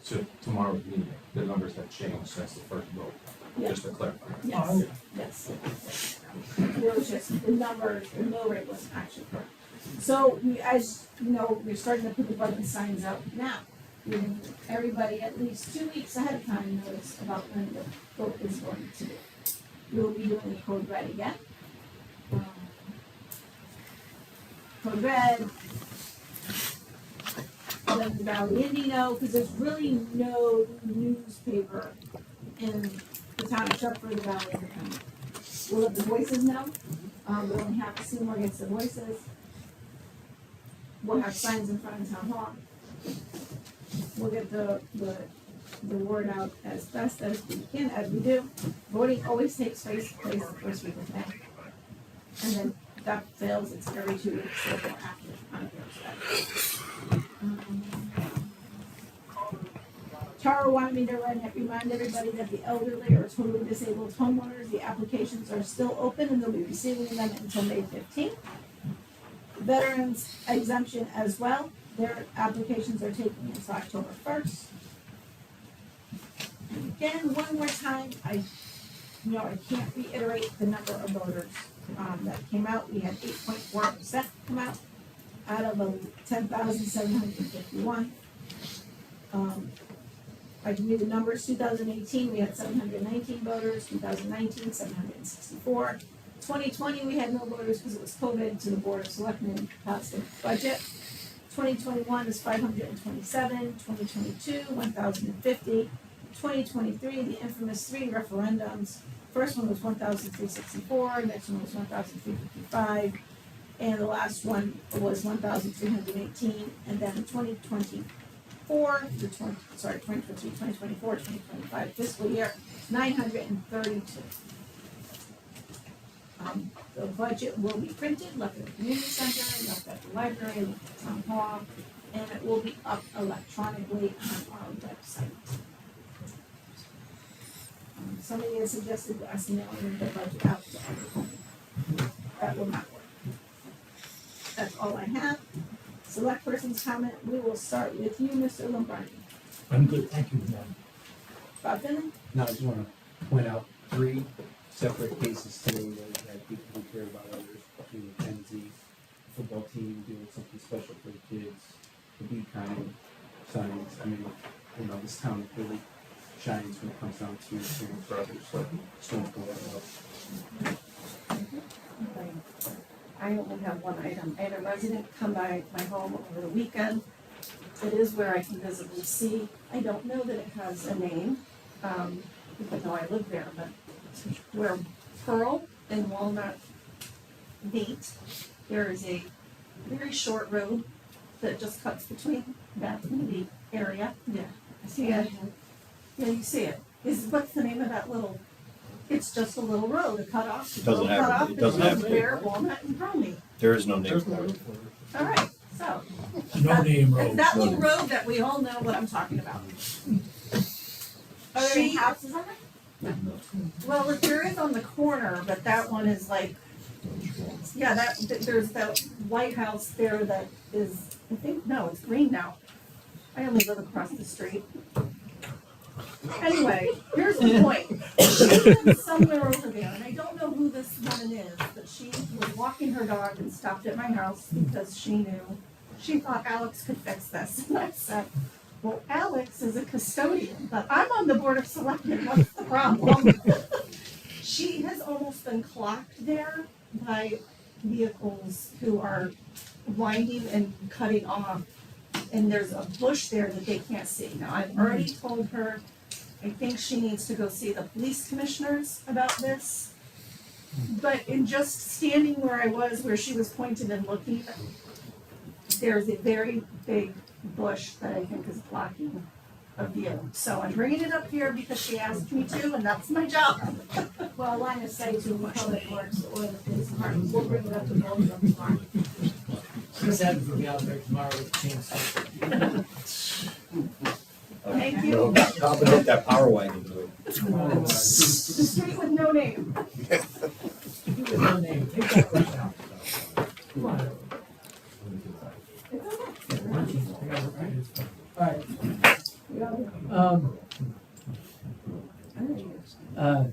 to tomorrow's meeting. The numbers have changed, that's the first vote, Yeah. just to clarify. Yes, yes. It was just, the numbers, the mill rate wasn't actually correct. So, as you know, we're starting to put the budget signs out now. Giving everybody at least 2 weeks ahead of time notice about when the vote is going to be. We'll be doing the code red again. Code red. Let the Valley Indy know, because there's really no newspaper in the town of Shrubford, the Valley Indy County. We'll let the Voices know. We only have Seymour against the Voices. We'll have signs in front of town hall. We'll get the word out as best as we can, as we do. Voting always takes place the first week of May. And then if that fails, it's every 2 weeks, so after on Thursday. Tara wanted me to remind everybody that the elderly or totally disabled homeowners, the applications are still open and they'll be receiving them until May 15th. Veterans exemption as well. Their applications are taking until October 1st. And again, one more time, I can't reiterate the number of voters that came out. We had 8.4% come out of 10,751. I can read the numbers. 2018, we had 719 voters. 2019, 764. 2020, we had no voters because it was COVID, so the Board of Selectmen passed the budget. 2021 is 527, 2022, 1,050, 2023, the infamous 3 referendums. First one was 1,364, next one was 1,355, and the last one was 1,318, and then 2024, 2025 fiscal year, 932. The budget will be printed, left at the community center, left at the library, left at town hall, and it will be up electronically on our website. Somebody has suggested us mailing the budget out to everyone. That will not work. That's all I have. Select person's comment, we will start with you, Mr. Lombardi. I'm good, thank you, ma'am. Bob Finley? No, I just wanna point out 3 separate cases today where we had people who care about others, the Mackenzie football team doing something special for the kids, the Be Kind signs. I mean, this town really shines when it comes down to caring for others, so just want to point that out. I only have one item. I had a resident come by my home over the weekend. It is where I can visibly see. I don't know that it has a name, even though I live there, but where Pearl and Walnut meet, there is a very short road that just cuts between that and the area. Yeah. I see Yeah. that. Yeah, you see it. What's the name of that little, it's just a little road, a cutoff. It doesn't have- Cut off it doesn't have a between name. Ware, Walnut, and Bromley. There is no name There's for no it. room for it. All right, so. No name It's road. that little road that we all know what I'm talking about. Are there any She- houses on it? Well, there is on the corner, but that one is like, yeah, there's that White House there that is, I think, no, it's green now. I only live across the street. Anyway, here's the point. She lives somewhere over there, and I don't know who this woman is, but she was walking her dog and stopped at my house because she thought Alex could fix this. And I said, well, Alex is a custodian, but I'm on the board of selectmen. What's the problem? She has almost been clocked there by vehicles who are winding and cutting off. And there's a bush there that they can't see. Now, I've already told her, I think she needs to go see the police commissioners about this. But in just standing where I was, where she was pointed and looking, there's a very big bush that I think is blocking a view. So I'm bringing it up here because she asked me to, and that's my job. Well, line of sight to Public Works or the police department, we'll bring it up to both of them tomorrow. Chris Evans will be out there tomorrow with a chainsaw. Thank you. No, Tom would hit that power wagon to it. The street with no name. With no name, take that brush out. Come on. Alright.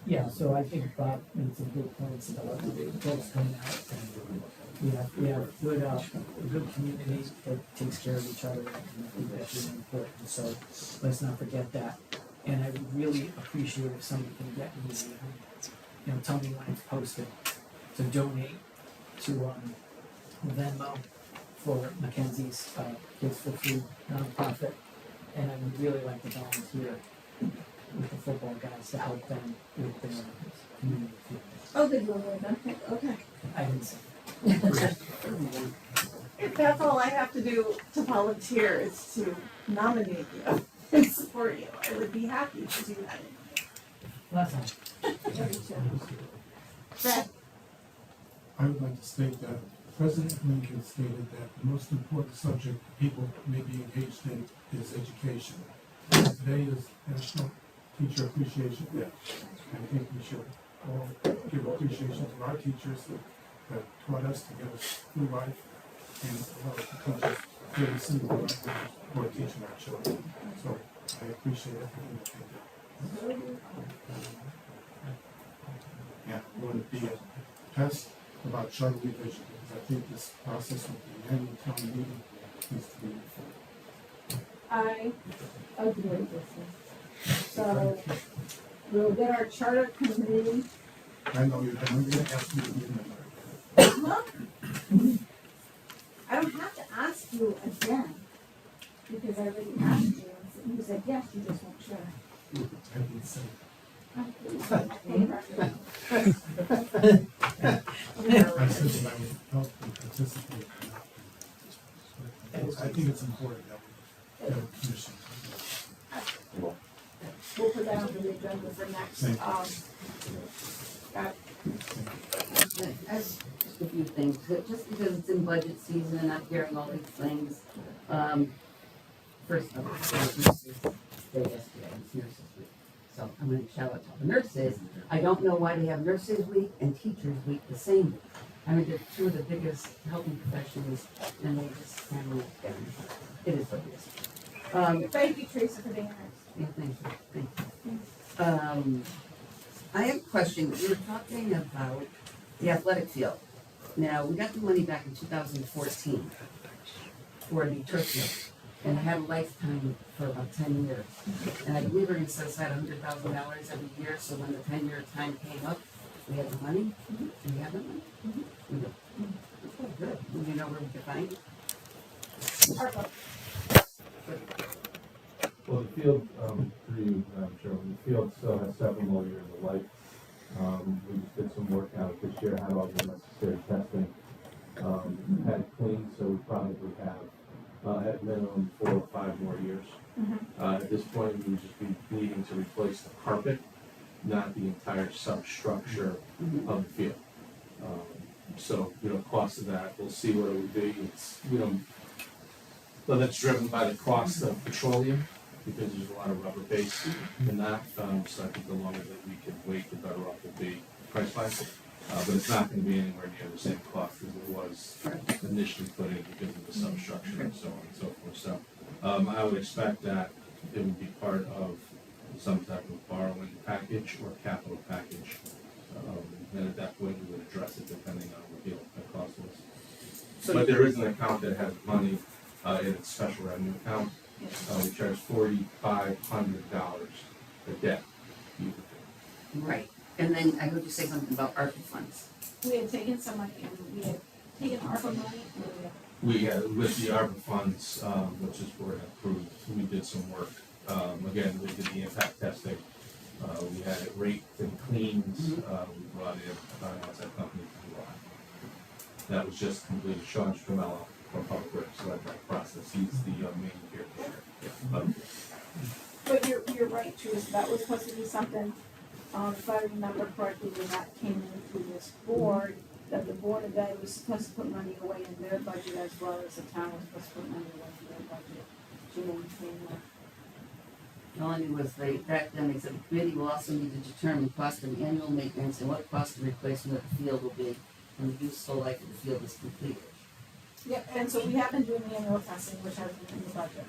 Yeah, so I think Bob made some good points about the big folks coming out. And we have a good community that takes care of each other, and I think that's really important, so let's not forget that. And I would really appreciate if somebody can get me, tell me when it's posted, to donate to, Venmo for Mackenzie's, Kids for Food nonprofit. And I would really like to volunteer with the football guys to help them with their community food. Oh, they're doing really good. Okay. I didn't say. If that's all I have to do to volunteer is to nominate you and support you, I would be happy to do that. Last time. Fred? I would like to state that President Lincoln stated that the most important subject people may be engaged in is education. Today is National Teacher Appreciation Day. I think we should all give appreciation to our teachers that taught us to get us through life, and a lot of the teachers really see the life who are teaching our children. So I appreciate everything that they do. Yeah, I want to be a test about charter revision, because I think this process with the annual town meeting needs to be reformed. I agree with this. So we'll get our charter committee. I know you're going to ask me to be a member. Well, I don't have to ask you again, because I already asked you, and you said yes, you just weren't sure. I didn't say. I said that I would help and participate. I think it's important that we have a commission. We'll put that on the agenda for next, Thank Just a few things, just because it's in budget season and I'm hearing all these things. First of all, it was Nurses Day yesterday, it's Nurses Week. So I'm gonna shout out to all the nurses. I don't know why they have Nurses Week and Teachers Week the same week. I mean, they're two of the biggest helping professions and they just handle it down. It is what it is. Thank you, Teresa, for being nice. Yeah, thank you. I have a question. You were talking about the athletic field. Now, we got the money back in 2014 for the turf field, and it had a lifetime for about 10 years. And I believe we're going to set aside $100,000 every year, so when the 10-year time came up, we had the money. Do we have the money? We do. Okay, good. Do you know where we can find it? Well, the field, through you, Chairman, the field still has several more years of life. We just did some work out this year, had all the necessary testing. Had point, we would just be needing to replace the carpet, not the entire substructure of the field. So, cost of that, we'll see what it would be. It's, well, that's driven by the cost of petroleum, because there's a lot of rubber base in that. So I think the longer that we can wait, the better off we'll be price-wise. But it's not gonna be anywhere near the same cost as it was initially put in because of the substructure and so on and so forth. So, I would expect that it would be part of some type of borrowing package or capital package. And at that point, we would address it depending on what the cost was. But there is an account that has money, in its special revenue account. We charge $4,500 a day. Right, and then I heard you say something about ARPA funds. We had taken some money, and we had taken ARPA money, We had, with the ARPA funds, which is board approved, we did some work. Again, we did the impact testing. We had it raked and cleaned. We brought in an outside company to do that. That was just completed. Sean Stramello from Public Works led that process. He's the main caretaker. but you're right, Teresa, that was supposed to be something, if I remember correctly, when that came in through this board, that the Board of Ed was supposed to put money away in their budget as well as the town was supposed to put money away in their budget to maintain that. All I knew was back then they said the committee will also need to determine cost of annual maintenance and what cost of replacement of the field will be when the useful life of the field is completed. Yep, and so we have been doing the annual testing, which has been in the budget.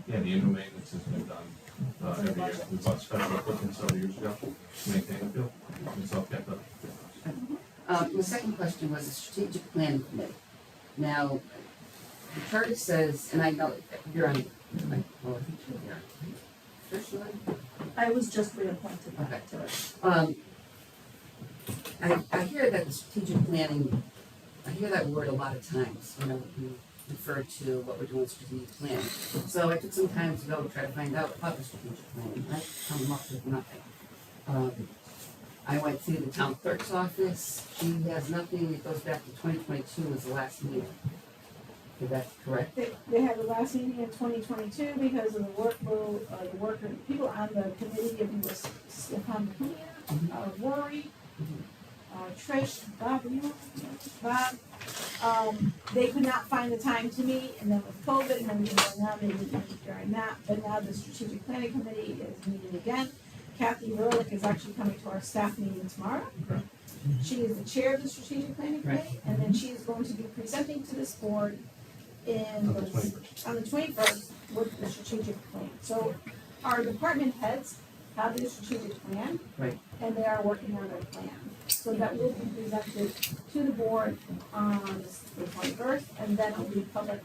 Yeah, the annual maintenance has been done every year. We bought special equipment several years ago to maintain the field. It's all kept up. The second question was the strategic planning committee. Now, the charter says, and I know you're on, well, I think you're officially. I was just reappointed Okay. to it. I hear that the strategic planning, I hear that word a lot of times, we refer to what we're doing with strategic planning. So I took some time to go try to find out about the strategic planning, I come up with nothing. I went to the town clerk's office, she has nothing, it goes back to 2022 was the last meeting. Is that correct? They had the last meeting in 2022 because of the workload, people on the committee, if you was Stefan Cunha, Rory, Trish, Bob, Bob, they could not find the time to meet, and then with COVID and everything going on, they didn't meet during that, but now the strategic planning committee is meeting again. Kathy Ehrlich is actually coming to our staff meeting tomorrow. She is the chair of the strategic planning committee, and then she is going to be presenting to this board on the 21st with the strategic plan. So our department heads have their strategic plan, Right. and they are working on their plan. So that will be presented to the board on the 21st, and then it will be public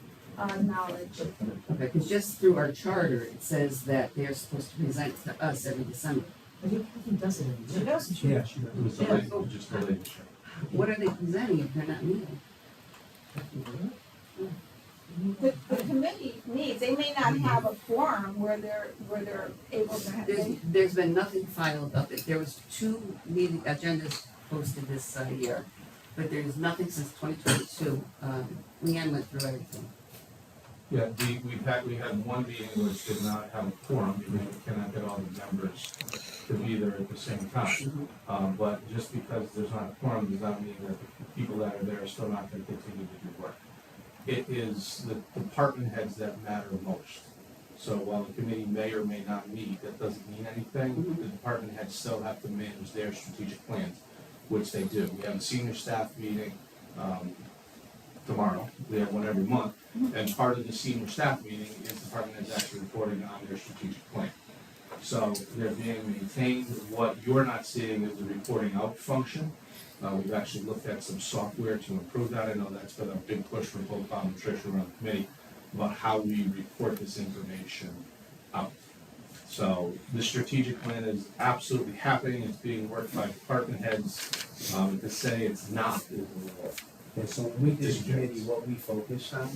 knowledge. Okay, because just through our charter, it says that they're supposed to present to us every December. I think Kathy does it every She year. does. Yeah, she does. It was delayed, just delayed this year. What are they presenting if they're not meeting? The committee meets, they may not have a forum where they're able to have. There's been nothing filed about it. There was 2 meeting agendas posted this year, but there's nothing since 2022. Leanne went through everything. Yeah, we had one meeting which did not have a quorum, because we cannot get all the members to be there at the same time. But just because there's not a quorum does not mean that the people that are there are still not gonna continue to do work. It is the department heads that matter most. So while the committee may or may not meet, that doesn't mean anything. The department heads still have to manage their strategic plans, which they do. We have a senior staff meeting, tomorrow. We have one every month. And part of the senior staff meeting is the department heads actually reporting on their strategic plan. So they're being maintained. What you're not seeing is the reporting out function. We've actually looked at some software to improve that. I know that's been a big push for both Bob and Tricia around the committee about how we report this information out. So the strategic plan is absolutely happening. It's being worked by department heads. To say it's not is a little. Okay, so when we did the committee, what we focused on,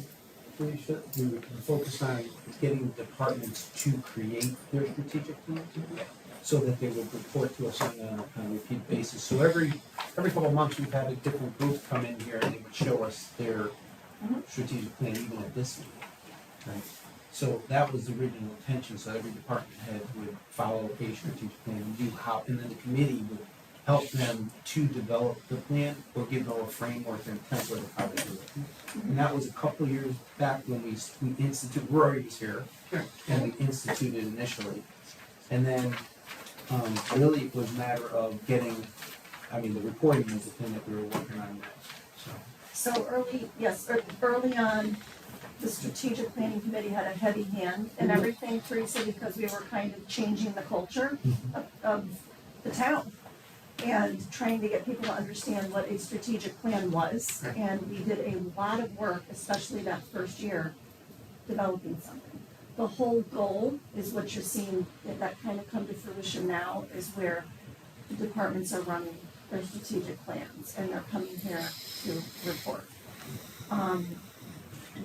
we focused on getting departments to create their strategic plans so that they would report to us on a repeat basis. So every couple of months, we've had a different group come in here and they would show us their strategic plan, even at this meeting. Right? So that was the original intention, so every department head would follow a strategic plan and do how, and then the committee would help them to develop the plan or give them a framework and template of how to do it. And that was a couple years back when we instituted, Rory was here, and we instituted initially. And then, really it was a matter of getting, the reporting was the thing that we were working on next, so. So early on, the strategic planning committee had a heavy hand in everything, Teresa, because we were kind of changing the culture of the town and trying to get people to understand what a strategic plan was. And we did a lot of work, especially that first year, developing something. The whole goal is what you're seeing, that kind of come to fruition now, is where the departments are running their strategic plans and they're coming here to report.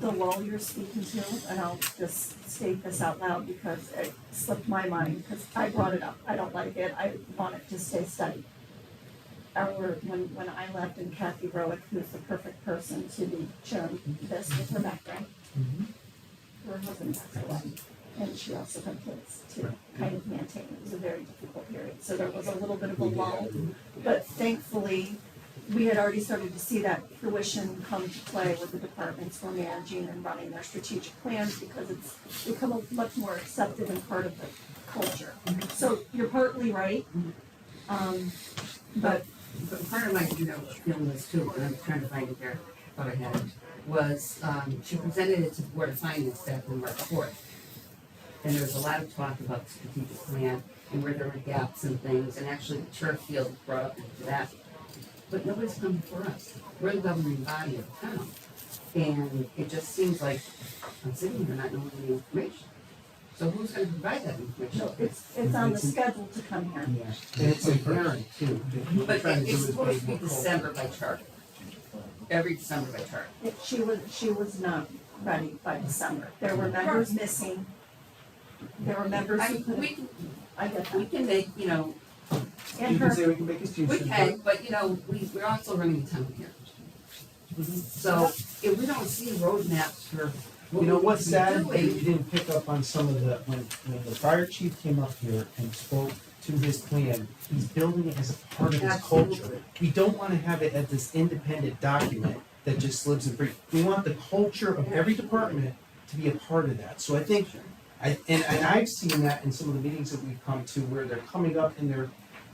The lull you're speaking to, and I'll just state this out loud because it slipped my mind, because I brought it up, I don't like it, I want it to stay steady. When I left, and Kathy Rowick, who's the perfect person to be chairing this with her background, her husband passed away, and she also had kids to kind of maintain. It was a very difficult period, so there was a little bit of a lull, but thankfully, we had already started to see that fruition come to play with the departments who are managing and running their strategic plans, because it's become a much more accepted and part of the culture. So you're partly right, but part of my, feeling was too, and I'm trying to find it there, thought I had it, was, she presented it to the Board of Finance back on March 4th. And there was a lot of talk about the strategic plan and where there were gaps and things, and actually the turf field brought up into that. But nobody's come before us. We're the governing body of the town. And it just seems like I'm sitting here not knowing any information. So who's gonna provide that information? no, it's on the schedule to come here. Yeah, and it's inherent too. But it's supposed to be December by charter. Every December by charter. She was not ready by December. There were members missing. There were members who couldn't. I get We that. can make, And You her, can say we can make excuses. we can, but we're also running the town here. So if we don't see roadmaps for what You know we what's should be sad, that you doing, didn't pick up on some of the, when the fire chief came up here and spoke to his plan, he's building it as a part of his culture. Absolutely. We don't wanna have it as this independent document that just lives and breathes. We want the culture of every department to be a part of that. So I think, and I've seen that in some of the meetings that we've come to, where they're coming up and they're,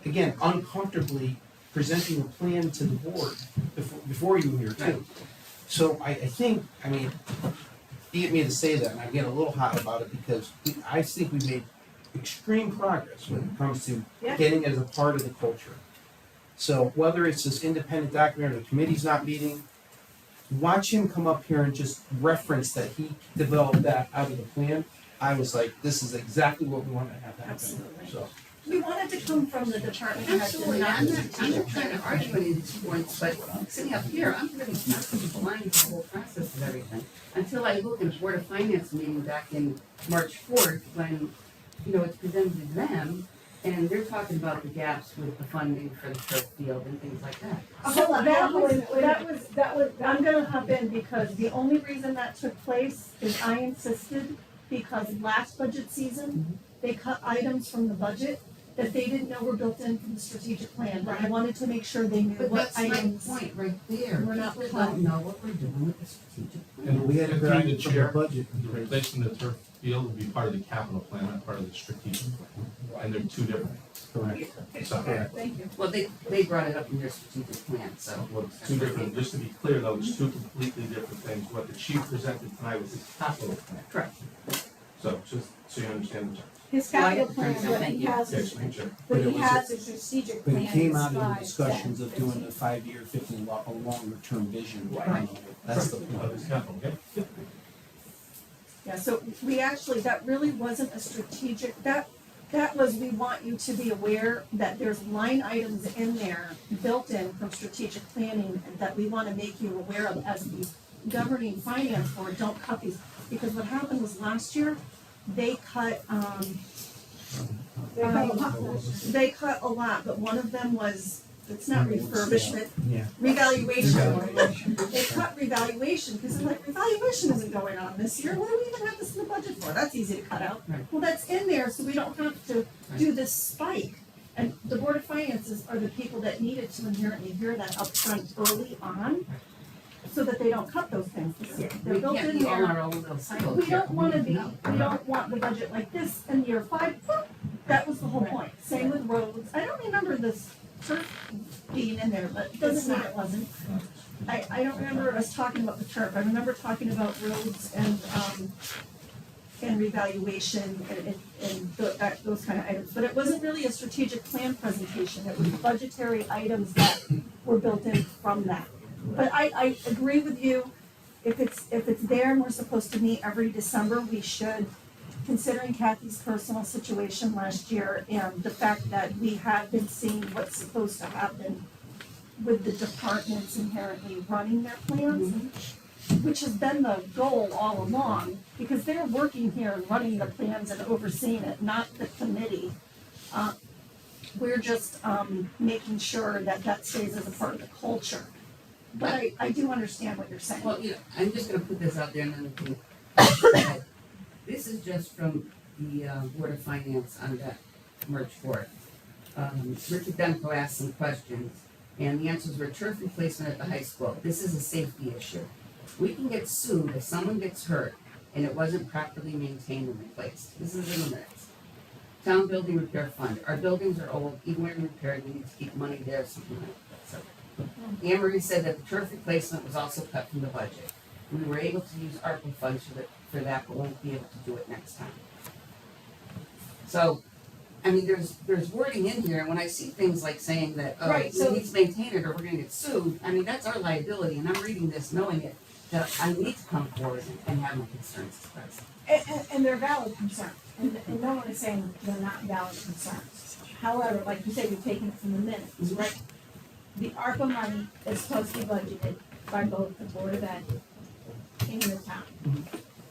again, uncomfortably presenting a plan to the board before you here too. So I think, you get me to say that, and I get a little hot about it, because I think we made extreme progress when it comes to getting it as a part of the culture. So whether it's this independent document or the committee's not meeting, watch him come up here and just reference that he developed that out of the plan. I was like, this is exactly what we want to have happen. Absolutely. So. we wanted to come from the department heads and absolutely, not I'm the not strategic trying to plan. argue any of these points, but sitting up here, I'm really not blind to the whole process of everything. Until I look at a Board of Finance meeting back in March 4th, when, it's presented to them, and they're talking about the gaps with the funding for the turf field and things like that. So that was, I'm gonna hop in, because the only reason that took place is I insisted, because last budget season, they cut items from the budget that they didn't know were built in from the strategic plan, but I wanted to make sure they knew But what that's my items. point right there. We're not People don't know what we're doing with the strategic plan. And we had to Through grab the it from the chair, budget. replacing the turf field would be part of the capital plan, not part of the strategic plan. And they're two different things. Correct. So, Thank you. Well, they brought it up in their strategic plan, so. well, it's two different, just to be clear though, it's two completely different things. What the chief presented tonight was his capital plan. Correct. So, just so you understand the terms. His capital plan, what he has, Okay, just make sure. what But he it was has is strategic But plan. it came is out of the 5, discussions 10, of doing 15. the 5-year, 15, a longer term vision. Right. That's the Of point. his capital, okay? Yeah, so we actually, that really wasn't a strategic, that was, we want you to be aware that there's line items in there built in from strategic planning that we wanna make you aware of as the governing finance board. Don't cut these, because what happened was last year, they cut, They cut a lot. they cut a lot, but one of them was it's not refurbishment, Yeah. revaluation. They cut revaluation, because they're like, revaluation isn't going on this year, what do we even have this in the budget for? That's easy to cut out. Right. Well, that's in there, so we don't have to do this spike. And the Board of Finances are the people that needed to inherently hear that upfront early on, so that they don't cut those things this year. They're We built can't in be on there. our own little silos We here. don't wanna be, No. we don't want the budget like this in year 5, whoop, that was the whole point. Same with roads, I don't remember this turf being in there, but it doesn't mean it wasn't. I don't remember us talking about the turf, I remember talking about roads and revaluation and those kind of items. But it wasn't really a strategic plan presentation, it was budgetary items that were built in from that. But I agree with you, if it's there and we're supposed to meet every December, we should, considering Kathy's personal situation last year and the fact that we have been seeing what's supposed to happen with the departments inherently running their plans, which has been the goal all along, because they're working here and running the plans and overseeing it, not the committee. We're just making sure that that stays as a part of the culture. But I do understand what you're saying. Well, I'm just gonna put this out there and then we can. This is just from the Board of Finance on that March 4th. Richard Demko asked some questions, and the answers were turf replacement at the high school. This is a safety issue. We can get sued if someone gets hurt and it wasn't properly maintained and replaced. This is in the minutes. Town building repair fund. Our buildings are old, even when repaired, we need to keep money there, something like that. So, Anne Marie said that the turf replacement was also cut from the budget. We were able to use ARPA funds for that, but won't be able to do it next time. So, I mean, there's wording in here, and when I see things like saying that, oh, Right, we so- need to maintain it or we're gonna get sued, I mean, that's our liability, and I'm reading this knowing it, that I need to come forward and have my concerns expressed. And they're valid concerns, and no one is saying they're not valid concerns. However, like you said, you're taking it from the minutes, right? The ARPA money is supposed to be budgeted by both the Board of Ed and the town.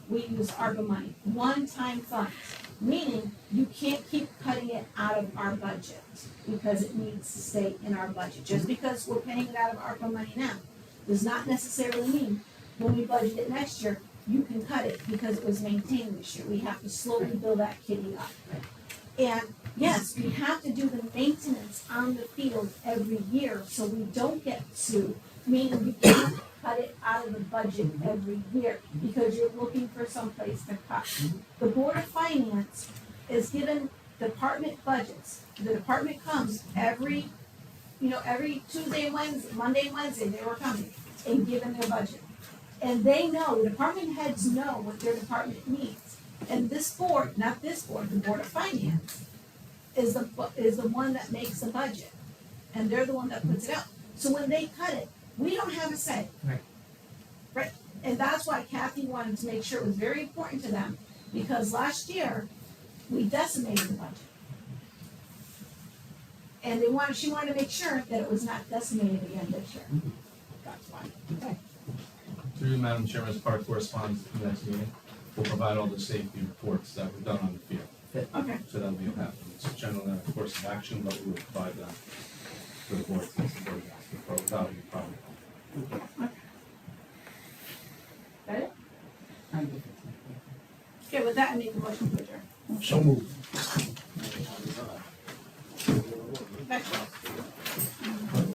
We use ARPA money, one-time funds, meaning you can't keep cutting it out of our budget because it needs to stay in our budget. Just because we're paying it out of ARPA money now does not necessarily mean when we budget it next year, you can cut it because it was maintained this year. We have to slowly build that kitty up. And yes, we have to do the maintenance on the field every year so we don't get sued, meaning you can't cut it out of the budget every year because you're looking for some place to cut. The Board of Finance is given department budgets. The department comes every Tuesday and Wednesday, Monday and Wednesday, they were coming and given their budget. And they know, the department heads know what their department needs. And this board, not this board, the Board of Finance, is the one that makes the budget. And they're the one that puts it out. So when they cut it, we don't have a say. Right. Right, and that's why Kathy wanted to make sure it was very important to them, because last year, we decimated the budget. And she wanted to make sure that it was not decimated again this year. That's why. Okay. Through you, Madam Chair, as part of correspondence to the next meeting, we'll provide all the safety reports that were done on the field. Okay. So that'll be a path. It's a general course of action, but we will provide that for the board, since the board has to, without any problem. Got it? I'm good. Okay, with that, I make a motion to adjourn. So moved. Next.